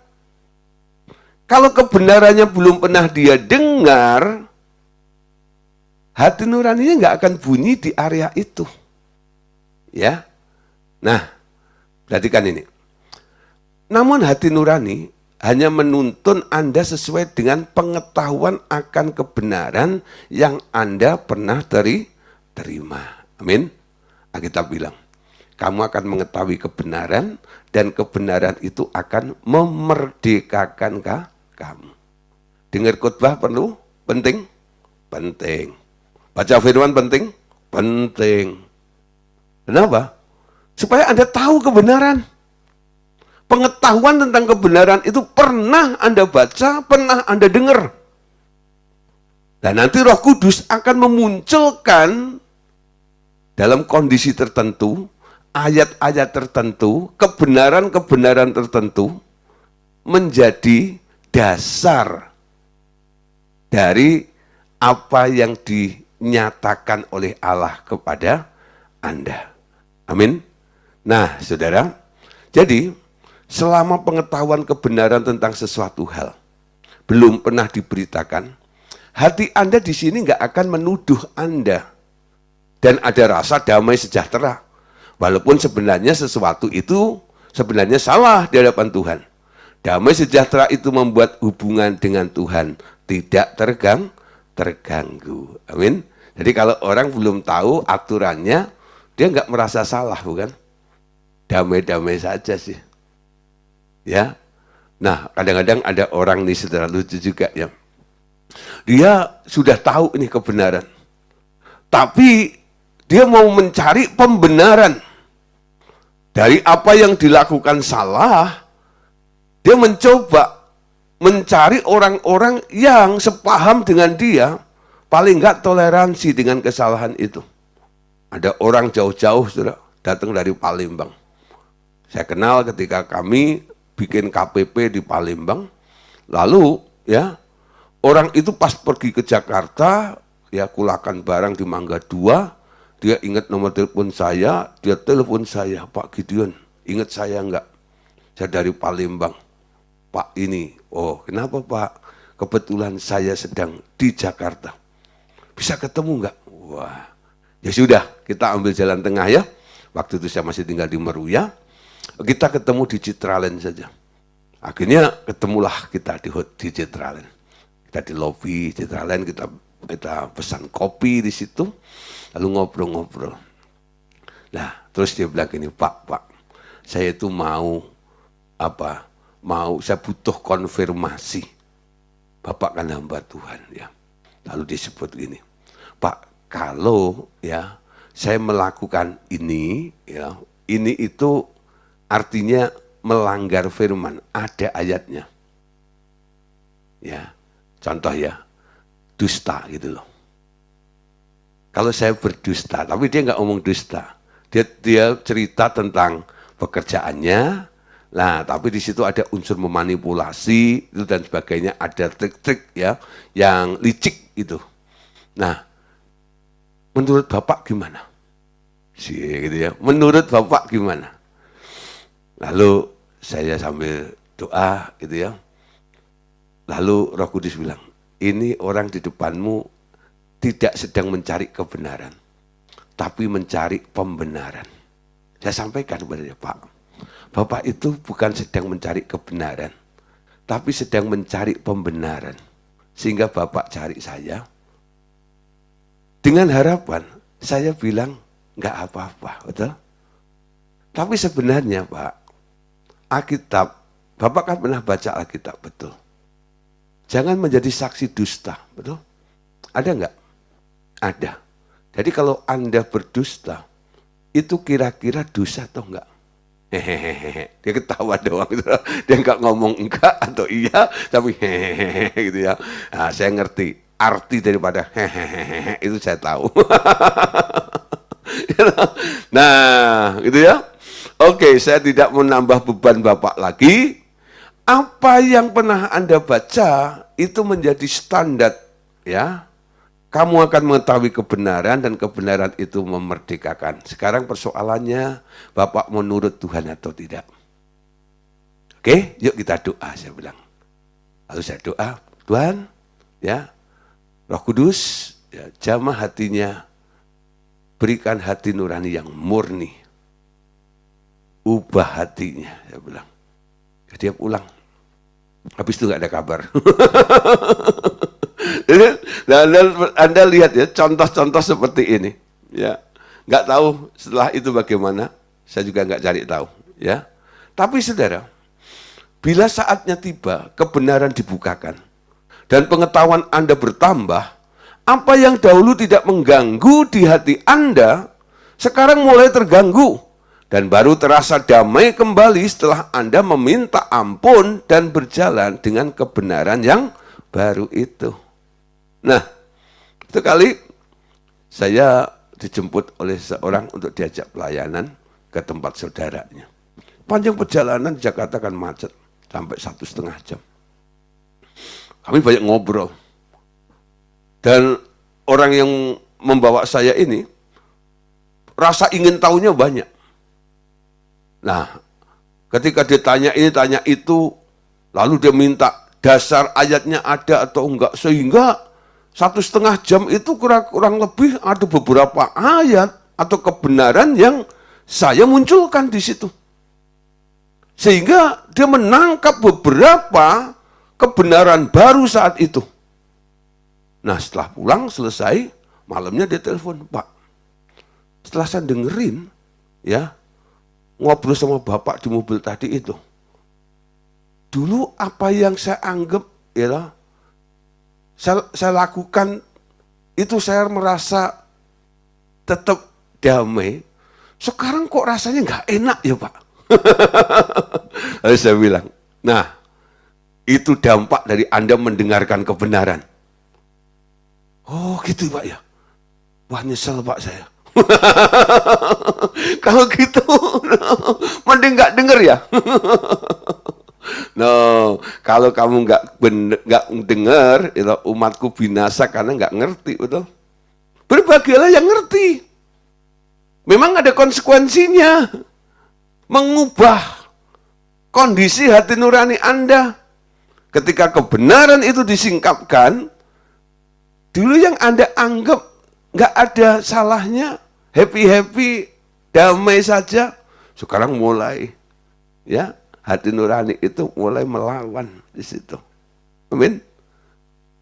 Kalau kebenarannya belum pernah dia dengar, hati nuraninya nggak akan bunyi di area itu. Ya. Nah, perhatikan ini. Namun hati nurani hanya menuntun Anda sesuai dengan pengetahuan akan kebenaran yang Anda pernah terima. Amin. Alkitab bilang, kamu akan mengetahui kebenaran dan kebenaran itu akan memerdekakan kamu. Dengar khotbah perlu? Penting? Penting. Baca firman penting? Penting. Kenapa? Supaya Anda tahu kebenaran. Pengetahuan tentang kebenaran itu pernah Anda baca, pernah Anda dengar. Dan nanti Roh Kudus akan memunculkan dalam kondisi tertentu, ayat-ayat tertentu, kebenaran-kebenaran tertentu menjadi dasar dari apa yang dinyatakan oleh Allah kepada Anda. Amin. Nah, saudara, jadi selama pengetahuan kebenaran tentang sesuatu hal belum pernah diberitakan, hati Anda di sini nggak akan menuduh Anda dan ada rasa damai sejahtera. Walaupun sebenarnya sesuatu itu sebenarnya salah di hadapan Tuhan. Damai sejahtera itu membuat hubungan dengan Tuhan tidak terganggu. Amin. Jadi kalau orang belum tahu aturannya, dia nggak merasa salah, bukan? Damai-damai saja sih. Ya, nah kadang-kadang ada orang nih saudara lucu juga ya. Dia sudah tahu ini kebenaran, tapi dia mau mencari pembenaran dari apa yang dilakukan salah. Dia mencoba mencari orang-orang yang sepaham dengan dia, paling nggak toleransi dengan kesalahan itu. Ada orang jauh-jauh sudah datang dari Palembang. Saya kenal ketika kami bikin KPP di Palembang, lalu ya orang itu pas pergi ke Jakarta, ya kulakan barang di Mangga 2, dia ingat nomor telepon saya, dia telepon saya, Pak Gideon, ingat saya enggak? Saya dari Palembang, Pak ini, oh kenapa Pak? Kebetulan saya sedang di Jakarta, bisa ketemu enggak? Wah, ya sudah, kita ambil jalan tengah ya. Waktu itu saya masih tinggal di Meruya. Kita ketemu di Citraland saja. Akhirnya ketemulah kita di Citraland. Kita di lobi Citraland, kita pesan kopi di situ, lalu ngobrol-ngobrol. Nah, terus dia bilang gini, Pak, saya itu saya butuh konfirmasi. Bapak kan hamba Tuhan ya. Lalu disebut gini, Pak, kalau ya saya melakukan ini, ya, ini itu artinya melanggar firman, ada ayatnya. Ya, contoh ya, dusta gitu loh. Kalau saya berdusta, tapi dia nggak ngomong dusta. Dia cerita tentang pekerjaannya, nah tapi di situ ada unsur memanipulasi itu dan sebagainya, ada trik-trik ya yang licik itu. Nah, menurut Bapak gimana? Gitu ya. Menurut Bapak gimana? Lalu saya sambil doa gitu ya. Lalu Roh Kudus bilang, ini orang di depanmu tidak sedang mencari kebenaran, tapi mencari pembenaran. Saya sampaikan kepada dia, Pak, Bapak itu bukan sedang mencari kebenaran, tapi sedang mencari pembenaran. Sehingga Bapak cari saya, dengan harapan saya bilang, nggak apa-apa, betul? Tapi sebenarnya Pak, Alkitab, Bapak kan pernah baca Alkitab, betul? Jangan menjadi saksi dusta, betul? Ada nggak? Ada. Jadi kalau Anda berdusta, itu kira-kira dosa atau enggak? Hehehe, dia ketawa doang, gitu. Dia nggak ngomong enggak atau iya, tapi hehehe gitu ya. Nah, saya ngerti arti daripada hehehe itu saya tahu. Nah, gitu ya. Oke, saya tidak menambah beban Bapak lagi. Apa yang pernah Anda baca itu menjadi standar, ya. Kamu akan mengetahui kebenaran dan kebenaran itu memerdekakan. Sekarang persoalannya, Bapak menurut Tuhan atau tidak? Oke, yuk kita doa, saya bilang. Lalu saya doa, Tuhan, ya, Roh Kudus, ya, jamah hatinya, berikan hati nurani yang murni. Ubah hatinya, saya bilang. Dia pulang. Habis itu nggak ada kabar. Nah, Anda lihat ya contoh-contoh seperti ini, ya. Nggak tahu setelah itu bagaimana, saya juga nggak cari tahu, ya. Tapi saudara, bila saatnya tiba, kebenaran dibukakan dan pengetahuan Anda bertambah, apa yang dahulu tidak mengganggu di hati Anda, sekarang mulai terganggu dan baru terasa damai kembali setelah Anda meminta ampun dan berjalan dengan kebenaran yang baru itu. Nah, sekali saya dijemput oleh seorang untuk diajak pelayanan ke tempat saudaranya. Panjang perjalanan di Jakarta kan macet, sampai 1,5 jam. Kami banyak ngobrol. Dan orang yang membawa saya ini, rasa ingin tahunya banyak. Nah, ketika dia tanya ini, tanya itu, lalu dia minta dasar ayatnya ada atau enggak, sehingga 1,5 jam itu kurang lebih ada beberapa ayat atau kebenaran yang saya munculkan di situ. Sehingga dia menangkap beberapa kebenaran baru saat itu. Nah, setelah pulang selesai, malamnya dia telepon, Pak, setelah saya dengerin, ya, ngobrol sama Bapak di mobil tadi itu, dulu apa yang saya anggap, ya, saya lakukan itu saya merasa tetap damai. Sekarang kok rasanya nggak enak ya Pak? Lalu saya bilang, nah itu dampak dari Anda mendengarkan kebenaran. Oh gitu Pak ya? Wah nyesel Pak saya. Kalau gitu, mending nggak denger ya. No, kalau kamu nggak dengar, itu umatku binasa karena nggak ngerti, betul? Berbahagialah yang ngerti. Memang ada konsekuensinya. Mengubah kondisi hati nurani Anda. Ketika kebenaran itu disingkapkan, dulu yang Anda anggap nggak ada salahnya, happy-happy, damai saja, sekarang mulai, ya, hati nurani itu mulai melawan di situ. Amin.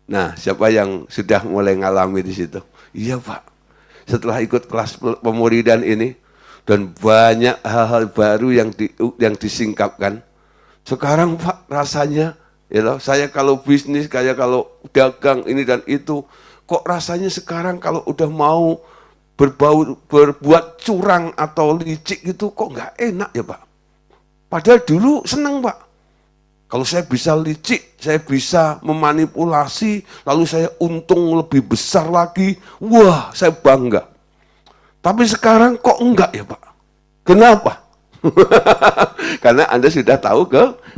Nah, siapa yang sudah mulai ngalami di situ? Iya, Pak. Setelah ikut kelas pemuridan ini dan banyak hal-hal baru yang disingkapkan. Sekarang Pak rasanya, saya kalau bisnis, kayak kalau dagang ini dan itu, kok rasanya sekarang kalau udah mau berbuat curang atau licik gitu, kok nggak enak ya Pak. Padahal dulu seneng Pak. Kalau saya bisa licik, saya bisa memanipulasi, lalu saya untung lebih besar lagi, wah saya bangga. Tapi sekarang kok enggak ya Pak? Kenapa? Karena Anda sudah tahu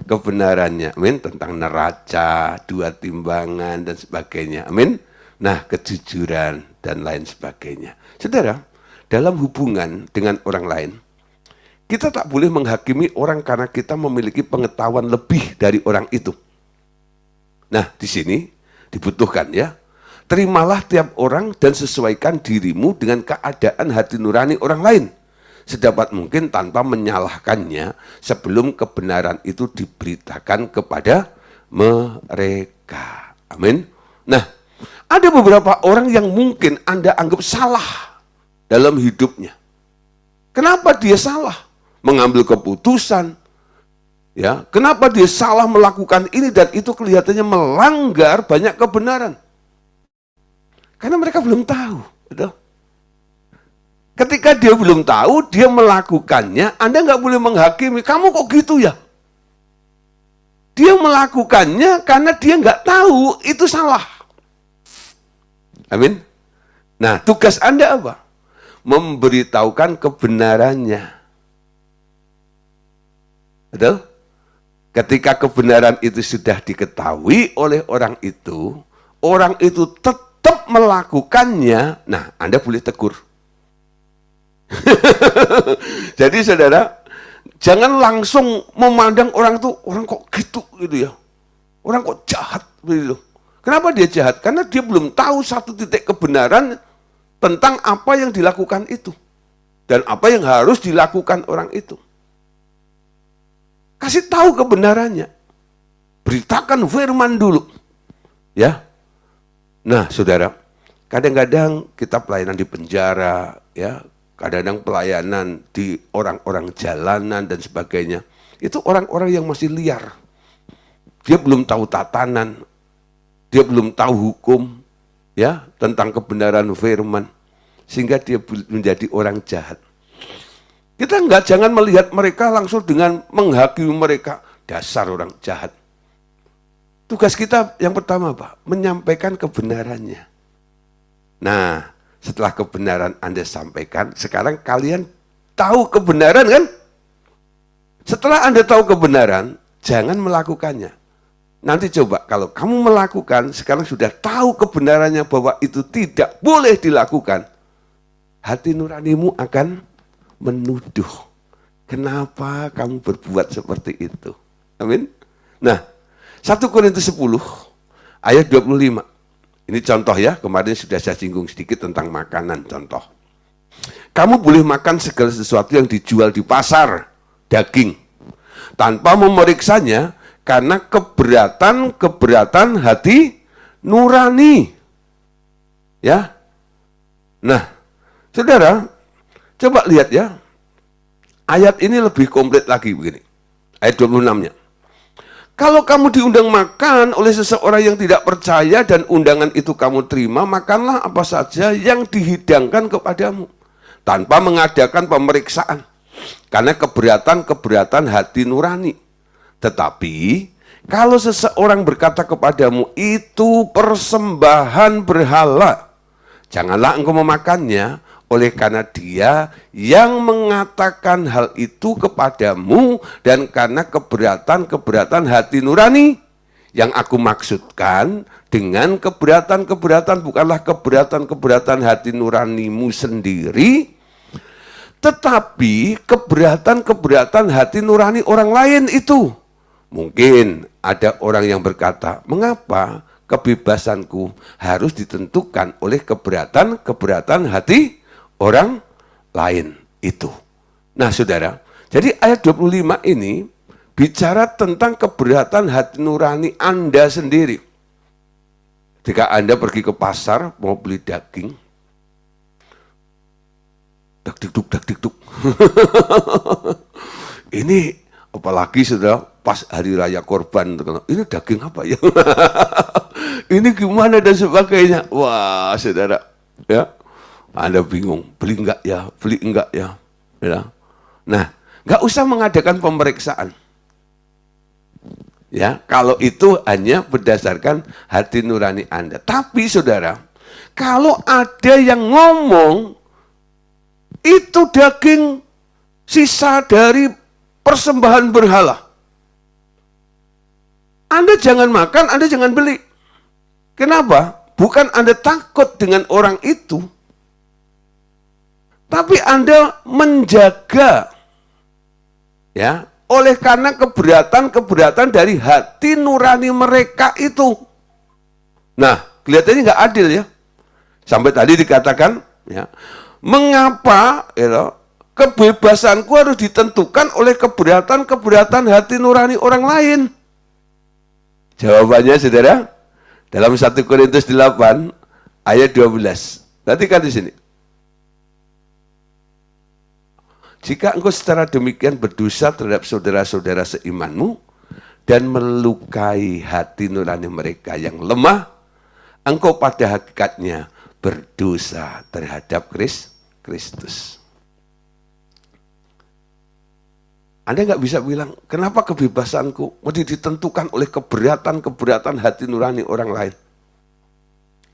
kebenarannya, amin, tentang neraca, dua timbangan dan sebagainya, amin. Nah, kejujuran dan lain sebagainya. Saudara, dalam hubungan dengan orang lain, kita tak boleh menghakimi orang karena kita memiliki pengetahuan lebih dari orang itu. Nah, di sini dibutuhkan ya. Terimalah tiap orang dan sesuaikan dirimu dengan keadaan hati nurani orang lain. Sedapat mungkin tanpa menyalahkannya sebelum kebenaran itu diberitakan kepada mereka. Amin. Nah, ada beberapa orang yang mungkin Anda anggap salah dalam hidupnya. Kenapa dia salah? Mengambil keputusan, ya. Kenapa dia salah melakukan ini dan itu kelihatannya melanggar banyak kebenaran? Karena mereka belum tahu, betul? Ketika dia belum tahu, dia melakukannya, Anda nggak boleh menghakimi. Kamu kok gitu ya? Dia melakukannya karena dia nggak tahu itu salah. Amin. Nah, tugas Anda apa? Memberitahukan kebenarannya. Betul? Ketika kebenaran itu sudah diketahui oleh orang itu tetap melakukannya, nah Anda boleh tegur. Jadi saudara, jangan langsung memandang orang itu, orang kok gitu ya. Orang kok jahat begitu. Kenapa dia jahat? Karena dia belum tahu satu titik kebenaran tentang apa yang dilakukan itu. Dan apa yang harus dilakukan orang itu. Kasih tahu kebenarannya. Beritakan firman dulu. Ya. Nah, saudara, kadang-kadang kita pelayanan di penjara, ya, kadang-kadang pelayanan di orang-orang jalanan dan sebagainya. Itu orang-orang yang masih liar. Dia belum tahu tatanan, dia belum tahu hukum, ya, tentang kebenaran firman, sehingga dia menjadi orang jahat. Kita jangan melihat mereka langsung dengan menghakimi mereka, dasar orang jahat. Tugas kita yang pertama Pak, menyampaikan kebenarannya. Nah, setelah kebenaran Anda sampaikan, sekarang kalian tahu kebenaran kan? Setelah Anda tahu kebenaran, jangan melakukannya. Nanti coba, kalau kamu melakukan, sekarang sudah tahu kebenarannya bahwa itu tidak boleh dilakukan, hati nuranimu akan menuduh. Kenapa kamu berbuat seperti itu? Amin. Nah, 1 Korintus 10 ayat 25. Ini contoh ya, kemarin sudah saya singgung sedikit tentang makanan, contoh. Kamu boleh makan segala sesuatu yang dijual di pasar, daging, tanpa memeriksanya, karena keberatan hati nurani. Ya. Nah, saudara, coba lihat ya. Ayat ini lebih komplit lagi begini. Ayat 26-nya. Kalau kamu diundang makan oleh seseorang yang tidak percaya dan undangan itu kamu terima, makanlah apa saja yang dihidangkan kepadamu, tanpa mengadakan pemeriksaan, karena keberatan hati nurani. Tetapi, kalau seseorang berkata kepadamu, itu persembahan berhala, janganlah engkau memakannya, oleh karena dia yang mengatakan hal itu kepadamu dan karena keberatan hati nurani. Yang aku maksudkan dengan keberatan bukanlah keberatan hati nuranimu sendiri, tetapi keberatan hati nurani orang lain itu. Mungkin ada orang yang berkata, mengapa kebebasanku harus ditentukan oleh keberatan hati orang lain itu. Nah saudara, jadi ayat 25 ini bicara tentang keberatan hati nurani Anda sendiri. Jika Anda pergi ke pasar mau beli daging, dak-dik-duk. Ini apalagi sudah pas hari raya korban, ini daging apa ya? Ini gimana dan sebagainya. Wah, saudara, ya, Anda bingung, beli enggak ya, beli enggak ya. Ya. Nah, enggak usah mengadakan pemeriksaan. Ya, kalau itu hanya berdasarkan hati nurani Anda. Tapi saudara, kalau ada yang ngomong itu daging sisa dari persembahan berhala, Anda jangan makan, Anda jangan beli. Kenapa? Bukan Anda takut dengan orang itu, tapi Anda menjaga, ya, oleh karena keberatan dari hati nurani mereka itu. Nah, kelihatannya nggak adil ya. Sampai tadi dikatakan, ya, mengapa ya, kebebasanku harus ditentukan oleh keberatan hati nurani orang lain? Jawabannya saudara, dalam 1 Korintus 8 ayat 12. Perhatikan di sini. Jika engkau secara demikian berdosa terhadap saudara-saudara seimanmu dan melukai hati nurani mereka yang lemah, engkau pada hakikatnya berdosa terhadap Kristus. Anda nggak bisa bilang, kenapa kebebasanku mesti ditentukan oleh keberatan hati nurani orang lain.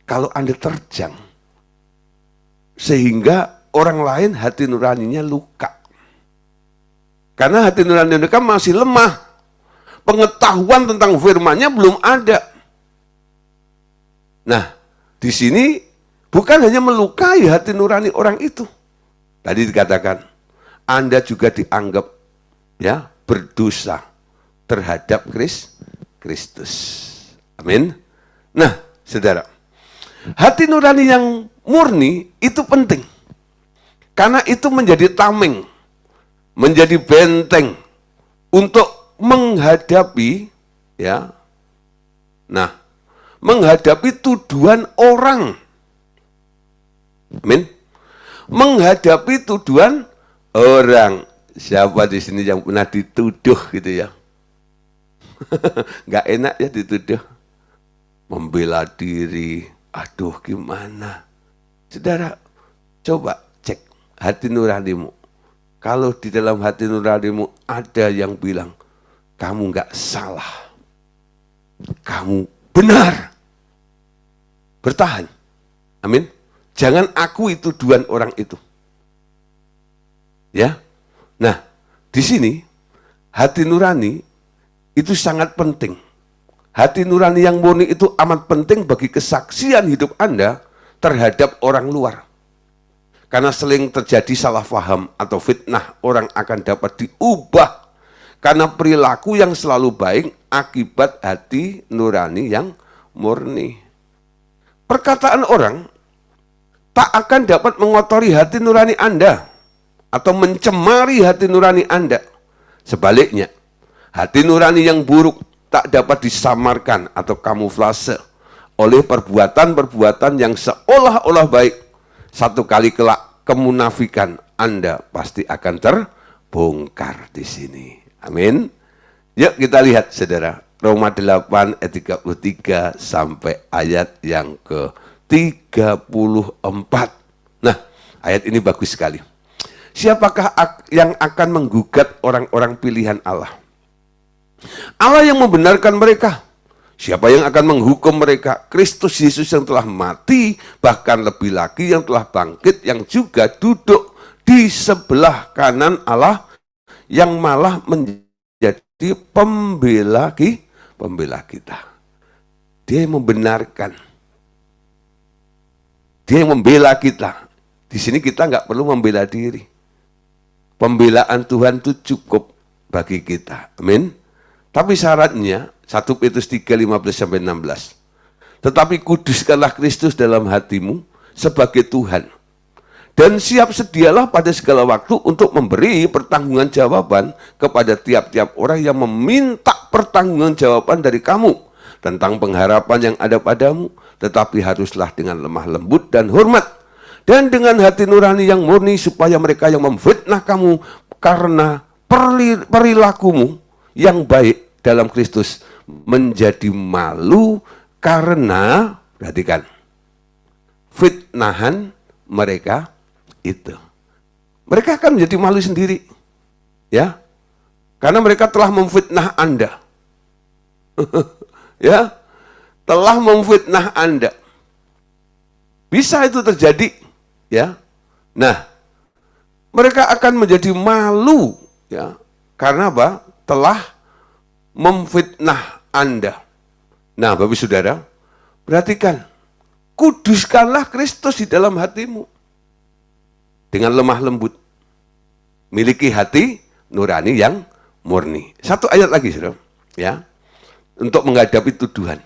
Kalau Anda terjang, sehingga orang lain hati nuraninya luka. Karena hati nurani mereka masih lemah. Pengetahuan tentang firman-Nya belum ada. Nah, di sini bukan hanya melukai hati nurani orang itu. Tadi dikatakan, Anda juga dianggap, ya, berdosa terhadap Kristus. Amin. Nah, saudara, hati nurani yang murni itu penting. Karena itu menjadi tameng, menjadi benteng untuk menghadapi, ya, nah, menghadapi tuduhan orang. Amin. Menghadapi tuduhan orang. Siapa di sini yang pernah dituduh gitu ya? Nggak enak ya dituduh. Membela diri. Aduh gimana? Saudara, coba cek hati nuranimu. Kalau di dalam hati nuranimu ada yang bilang, kamu nggak salah. Kamu benar. Bertahan. Amin. Jangan akui tuduhan orang itu. Ya. Nah, di sini hati nurani itu sangat penting. Hati nurani yang murni itu amat penting bagi kesaksian hidup Anda terhadap orang luar. Karena sering terjadi salah paham atau fitnah, orang akan dapat diubah karena perilaku yang selalu baik akibat hati nurani yang murni. Perkataan orang tak akan dapat mengotori hati nurani Anda atau mencemari hati nurani Anda. Sebaliknya, hati nurani yang buruk tak dapat disamarkan atau kamuflase oleh perbuatan-perbuatan yang seolah-olah baik. Satu kali kelak kemunafikan Anda pasti akan terbongkar di sini. Amin. Yuk kita lihat saudara, Roma 8 ayat 33 sampai ayat yang ke-34. Nah, ayat ini bagus sekali. Siapakah yang akan menggugat orang-orang pilihan Allah? Allah yang membenarkan mereka. Siapa yang akan menghukum mereka? Kristus Yesus yang telah mati, bahkan lebih lagi yang telah bangkit, yang juga duduk di sebelah kanan Allah, yang malah menjadi pembela kita. Dia yang membenarkan. Dia yang membela kita. Di sini kita nggak perlu membela diri. Pembelaan Tuhan itu cukup bagi kita. Amin. Tapi syaratnya 1 Petrus 3:15-16. Tetapi kuduskanlah Kristus dalam hatimu sebagai Tuhan Dan siap sedialah pada segala waktu untuk memberi pertanggungjawaban kepada tiap-tiap orang yang meminta pertanggungjawaban dari kamu tentang pengharapan yang ada padamu, tetapi haruslah dengan lemah lembut dan hormat, dan dengan hati nurani yang murni, supaya mereka yang memfitnah kamu karena perilakumu yang baik dalam Kristus menjadi malu karena, perhatikan, fitnahan mereka itu. Mereka akan menjadi malu sendiri, ya, karena mereka telah memfitnah Anda. Ya, telah memfitnah Anda. Bisa itu terjadi, ya. Nah, mereka akan menjadi malu, ya, karena apa? Telah memfitnah Anda. Nah, Bapak Saudara, perhatikan, kuduskanlah Kristus di dalam hatimu dengan lemah lembut, miliki hati nurani yang murni. Satu ayat lagi, saudara, ya, untuk menghadapi tuduhan.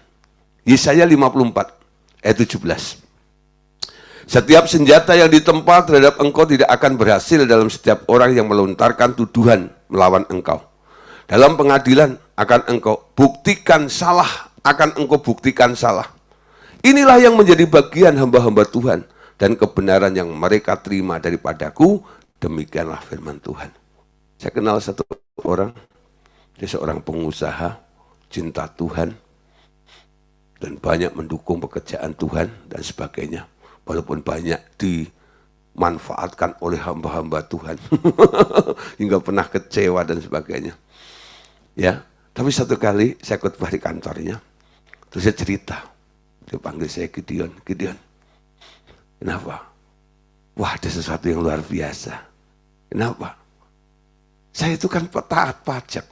Yesaya 54 ayat 17. Setiap senjata yang ditempa terhadap engkau tidak akan berhasil dalam setiap orang yang melontarkan tuduhan melawan engkau. Dalam pengadilan akan engkau buktikan salah, akan engkau buktikan salah. Inilah yang menjadi bagian hamba-hamba Tuhan dan kebenaran yang mereka terima daripadaku, demikianlah firman Tuhan. Saya kenal satu orang, dia seorang pengusaha, cinta Tuhan, dan banyak mendukung pekerjaan Tuhan dan sebagainya. Walaupun banyak dimanfaatkan oleh hamba-hamba Tuhan, hingga pernah kecewa dan sebagainya. Ya, tapi satu kali saya khotbah di kantornya, terus saya cerita, dia panggil saya Gideon, Gideon. Kenapa? Wah, ada sesuatu yang luar biasa. Kenapa? Saya itu kan taat pajak.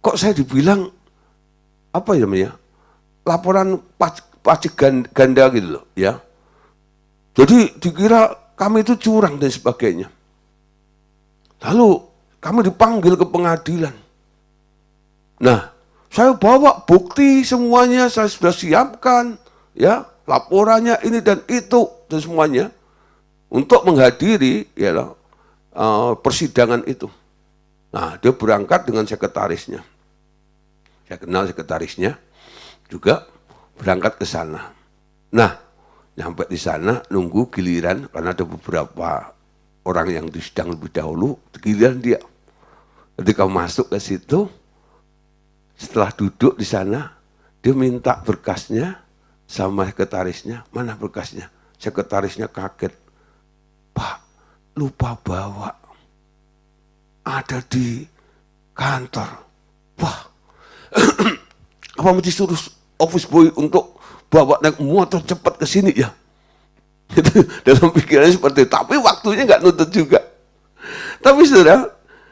Kok saya dibilang, apa ya namanya, laporan pajak ganda gitu loh, ya. Jadi dikira kami itu curang dan sebagainya. Lalu kami dipanggil ke pengadilan. Nah, saya bawa bukti semuanya, saya sudah siapkan, ya, laporannya ini dan itu dan semuanya untuk menghadiri, ya, persidangan itu. Nah, dia berangkat dengan sekretarisnya. Saya kenal sekretarisnya juga, berangkat ke sana. Nah, nyampe di sana nunggu giliran karena ada beberapa orang yang disidang lebih dahulu, giliran dia. Ketika masuk ke situ, setelah duduk di sana, dia minta berkasnya sama sekretarisnya. Mana berkasnya? Sekretarisnya kaget. Pak, lupa bawa. Ada di kantor. Wah, apa mesti suruh office boy untuk bawa naik motor cepat ke sini ya? Itu dalam pikirannya seperti itu. Tapi waktunya nggak nutut juga. Tapi saudara,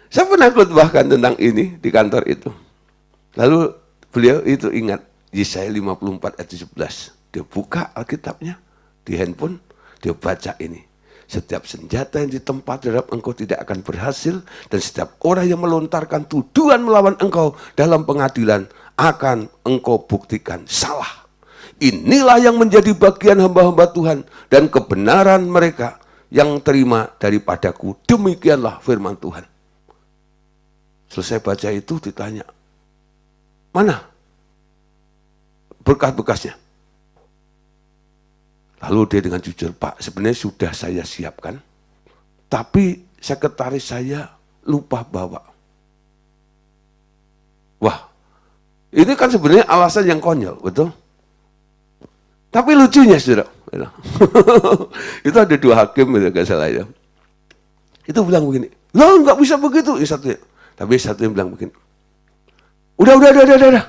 saya pernah khotbahkan tentang ini di kantor itu. Lalu beliau itu ingat Yesaya 54 ayat 17. Dia buka Alkitabnya di handphone, dia baca ini. Setiap senjata yang ditempa terhadap engkau tidak akan berhasil, dan setiap orang yang melontarkan tuduhan melawan engkau dalam pengadilan akan engkau buktikan salah. Inilah yang menjadi bagian hamba-hamba Tuhan dan kebenaran mereka yang terima daripadaku, demikianlah firman Tuhan. Selesai baca itu ditanya, mana berkas-berkasnya? Lalu dia dengan jujur, Pak, sebenarnya sudah saya siapkan, tapi sekretaris saya lupa bawa. Wah, ini kan sebenarnya alasan yang konyol, betul? Tapi lucunya, saudara, itu ada dua hakim, nggak salah ya. Itu bilang begini, lo nggak bisa begitu, satunya. Tapi satu yang bilang begini, udah.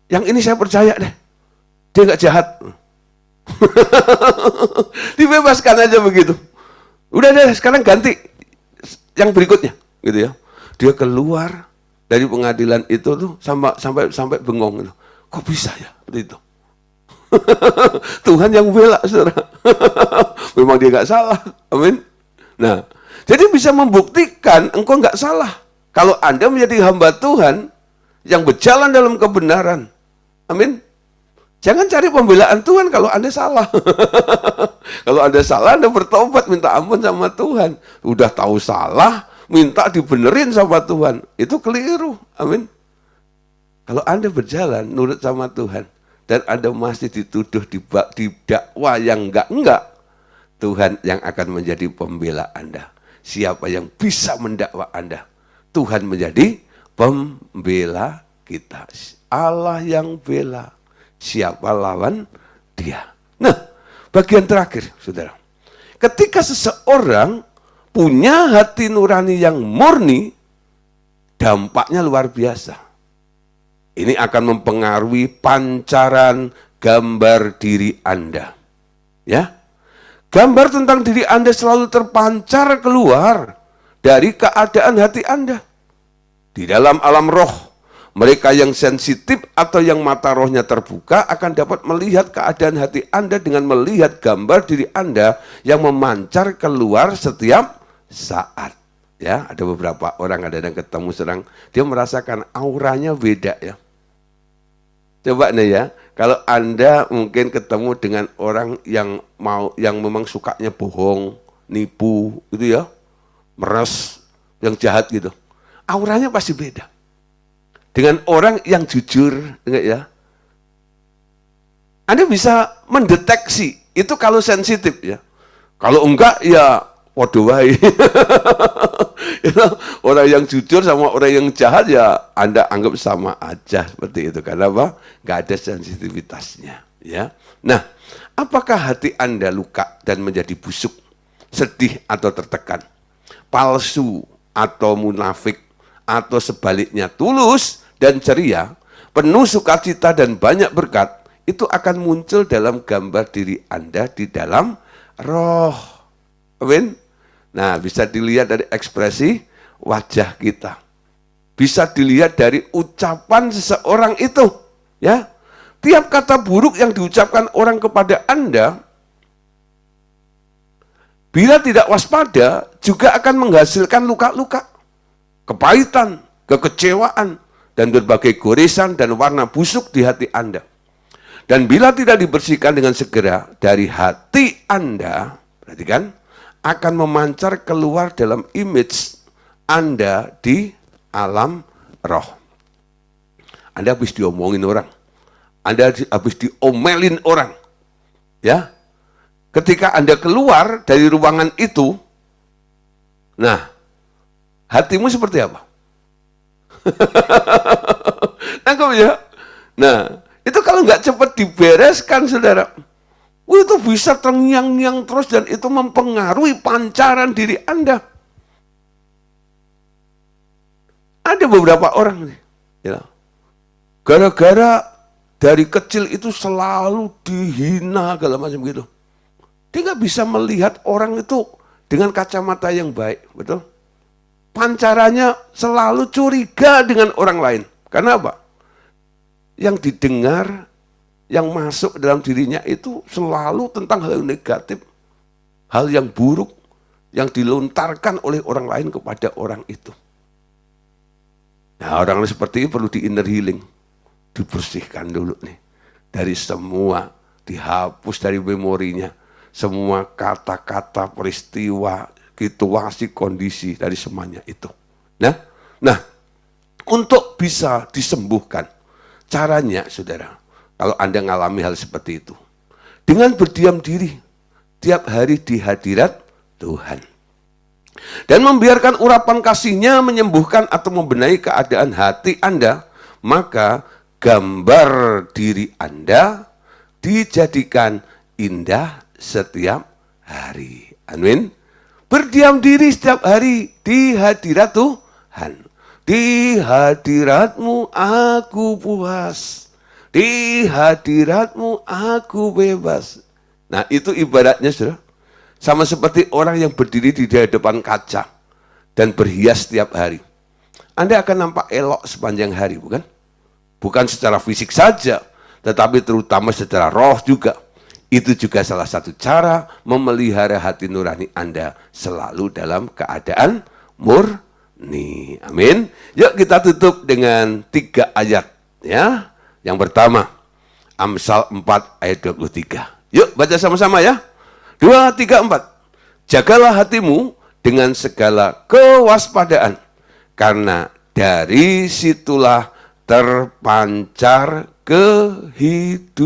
Yang ini saya percaya deh, dia nggak jahat. Dibebaskan aja begitu. Udah deh, sekarang ganti yang berikutnya, gitu ya. Dia keluar dari pengadilan itu tuh sampai bengong gitu. Kok bisa ya seperti itu? Tuhan yang bela, saudara. Memang dia nggak salah, amin. Nah, jadi bisa membuktikan engkau nggak salah kalau Anda menjadi hamba Tuhan yang berjalan dalam kebenaran, amin. Jangan cari pembelaan Tuhan kalau Anda salah. Kalau Anda salah, Anda bertobat, minta ampun sama Tuhan. Udah tahu salah, minta dibenerin sama Tuhan. Itu keliru. Amin. Kalau Anda berjalan nurut sama Tuhan, dan Anda masih dituduh didakwa yang enggak, Tuhan yang akan menjadi pembela Anda. Siapa yang bisa mendakwa Anda? Tuhan menjadi pembela kita. Allah yang bela. Siapa lawan dia? Nah, bagian terakhir, saudara. Ketika seseorang punya hati nurani yang murni, dampaknya luar biasa. Ini akan mempengaruhi pancaran gambar diri Anda. Ya, gambar tentang diri Anda selalu terpancar keluar dari keadaan hati Anda. Di dalam alam roh, mereka yang sensitif atau yang mata rohnya terbuka akan dapat melihat keadaan hati Anda dengan melihat gambar diri Anda yang memancar keluar setiap saat. Ya, ada beberapa orang ada yang ketemu sedang dia merasakan auranya beda ya. Coba nih ya, kalau Anda mungkin ketemu dengan orang yang memang sukanya bohong, nipu gitu ya, meres, yang jahat gitu. Auranya pasti beda. Dengan orang yang jujur, enggak ya? Anda bisa mendeteksi, itu kalau sensitif ya. Kalau enggak, ya waduh wae. Orang yang jujur sama orang yang jahat ya Anda anggap sama aja seperti itu. Karena apa? Enggak ada sensitivitasnya. Ya. Nah, apakah hati Anda luka dan menjadi busuk, sedih atau tertekan, palsu atau munafik, atau sebaliknya tulus dan ceria, penuh sukacita dan banyak berkat, itu akan muncul dalam gambar diri Anda di dalam roh. Amin. Nah, bisa dilihat dari ekspresi wajah kita. Bisa dilihat dari ucapan seseorang itu, ya. Tiap kata buruk yang diucapkan orang kepada Anda, bila tidak waspada, juga akan menghasilkan luka-luka, kepahitan, kekecewaan, dan berbagai goresan dan warna busuk di hati Anda. Dan bila tidak dibersihkan dengan segera dari hati Anda, perhatikan, akan memancar keluar dalam image Anda di alam roh. Anda habis diomongin orang, Anda habis diomelin orang, ya. Ketika Anda keluar dari ruangan itu, nah, hatimu seperti apa? Tangkap ya. Nah, itu kalau nggak cepat dibereskan, saudara, itu bisa terngiang-ngiang terus dan itu mempengaruhi pancaran diri Anda. Ada beberapa orang nih, ya, gara-gara dari kecil itu selalu dihina segala macam gitu. Dia nggak bisa melihat orang itu dengan kacamata yang baik, betul? Pancarannya selalu curiga dengan orang lain. Karena apa? Yang didengar, yang masuk dalam dirinya itu selalu tentang hal yang negatif, hal yang buruk, yang dilontarkan oleh orang lain kepada orang itu. Nah, orang seperti ini perlu di inner healing, dibersihkan dulu nih. Dari semua, dihapus dari memorinya, semua kata-kata, peristiwa, situasi, kondisi dari semuanya itu. Nah, untuk bisa disembuhkan, caranya, saudara, kalau Anda mengalami hal seperti itu, dengan berdiam diri tiap hari di hadirat Tuhan, dan membiarkan urapan kasih-Nya menyembuhkan atau membenahi keadaan hati Anda, maka gambar diri Anda dijadikan indah setiap hari. Amin. Berdiam diri setiap hari di hadirat Tuhan. Di hadirat-Mu aku puas. Di hadirat-Mu aku bebas. Nah, itu ibaratnya, saudara, sama seperti orang yang berdiri di depan kaca dan berhias setiap hari. Anda akan nampak elok sepanjang hari, bukan? Bukan secara fisik saja, tetapi terutama secara roh juga. Itu juga salah satu cara memelihara hati nurani Anda selalu dalam keadaan murni. Amin. Yuk kita tutup dengan 3 ayat. Ya. Yang pertama, Amsal 4 ayat 23. Yuk baca sama-sama ya. 2, 3, 4. Jagalah hatimu dengan segala kewaspadaan, karena dari situlah terpancar kehidupan.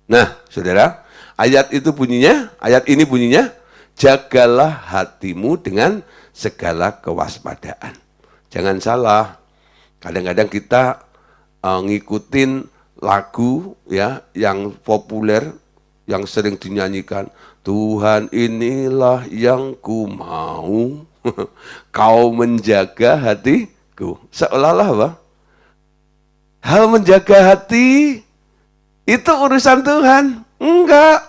Nah, saudara, ayat ini bunyinya, jagalah hatimu dengan segala kewaspadaan. Jangan salah, kadang-kadang kita ngikutin lagu ya yang populer, yang sering dinyanyikan, Tuhan inilah yang ku mau, kau menjaga hatiku. Seolah-olah apa? Hal menjaga hati itu urusan Tuhan. Enggak.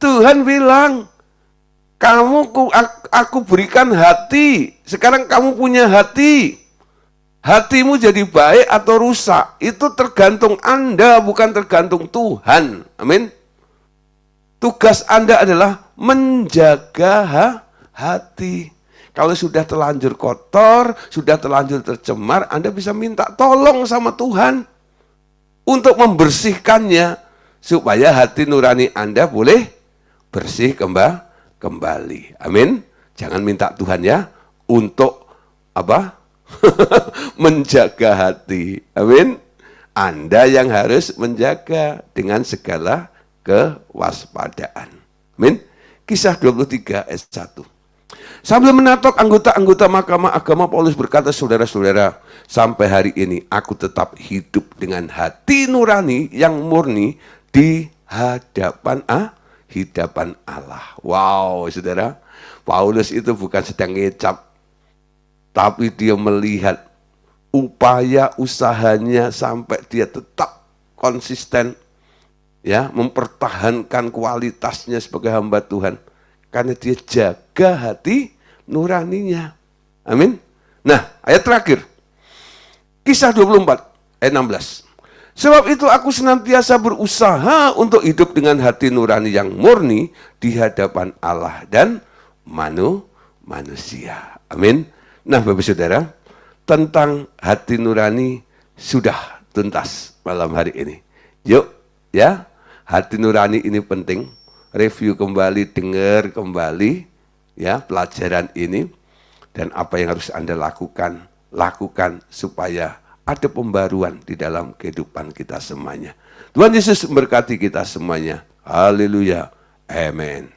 Tuhan bilang, aku berikan hati. Sekarang kamu punya hati. Hatimu jadi baik atau rusak, itu tergantung Anda, bukan tergantung Tuhan. Amin. Tugas Anda adalah menjaga hati. Kalau sudah terlanjur kotor, sudah terlanjur tercemar, Anda bisa minta tolong sama Tuhan untuk membersihkannya, supaya hati nurani Anda boleh bersih kembali. Amin. Jangan minta Tuhan ya untuk apa? Menjaga hati. Amin. Anda yang harus menjaga dengan segala kewaspadaan. Amin. Kisah 23 ayat 1. Sambil menatok anggota-anggota Mahkamah Agama, Paulus berkata, saudara-saudara, sampai hari ini aku tetap hidup dengan hati nurani yang murni di hadapan Allah. Wow, saudara. Paulus itu bukan sedang ngecap, tapi dia melihat upaya usahanya sampai dia tetap konsisten, ya, mempertahankan kualitasnya sebagai hamba Tuhan, karena dia jaga hati nuraninya. Amin. Nah, ayat terakhir, Kisah 24 ayat 16. Sebab itu aku senantiasa berusaha untuk hidup dengan hati nurani yang murni di hadapan Allah dan manusia. Amin. Nah, Bapak Saudara, tentang hati nurani sudah tuntas malam hari ini. Yuk, ya, hati nurani ini penting. Review kembali, dengar kembali, ya, pelajaran ini, dan apa yang harus Anda lakukan supaya ada pembaruan di dalam kehidupan kita semuanya. Tuhan Yesus memberkati kita semuanya. Haleluya. Amin.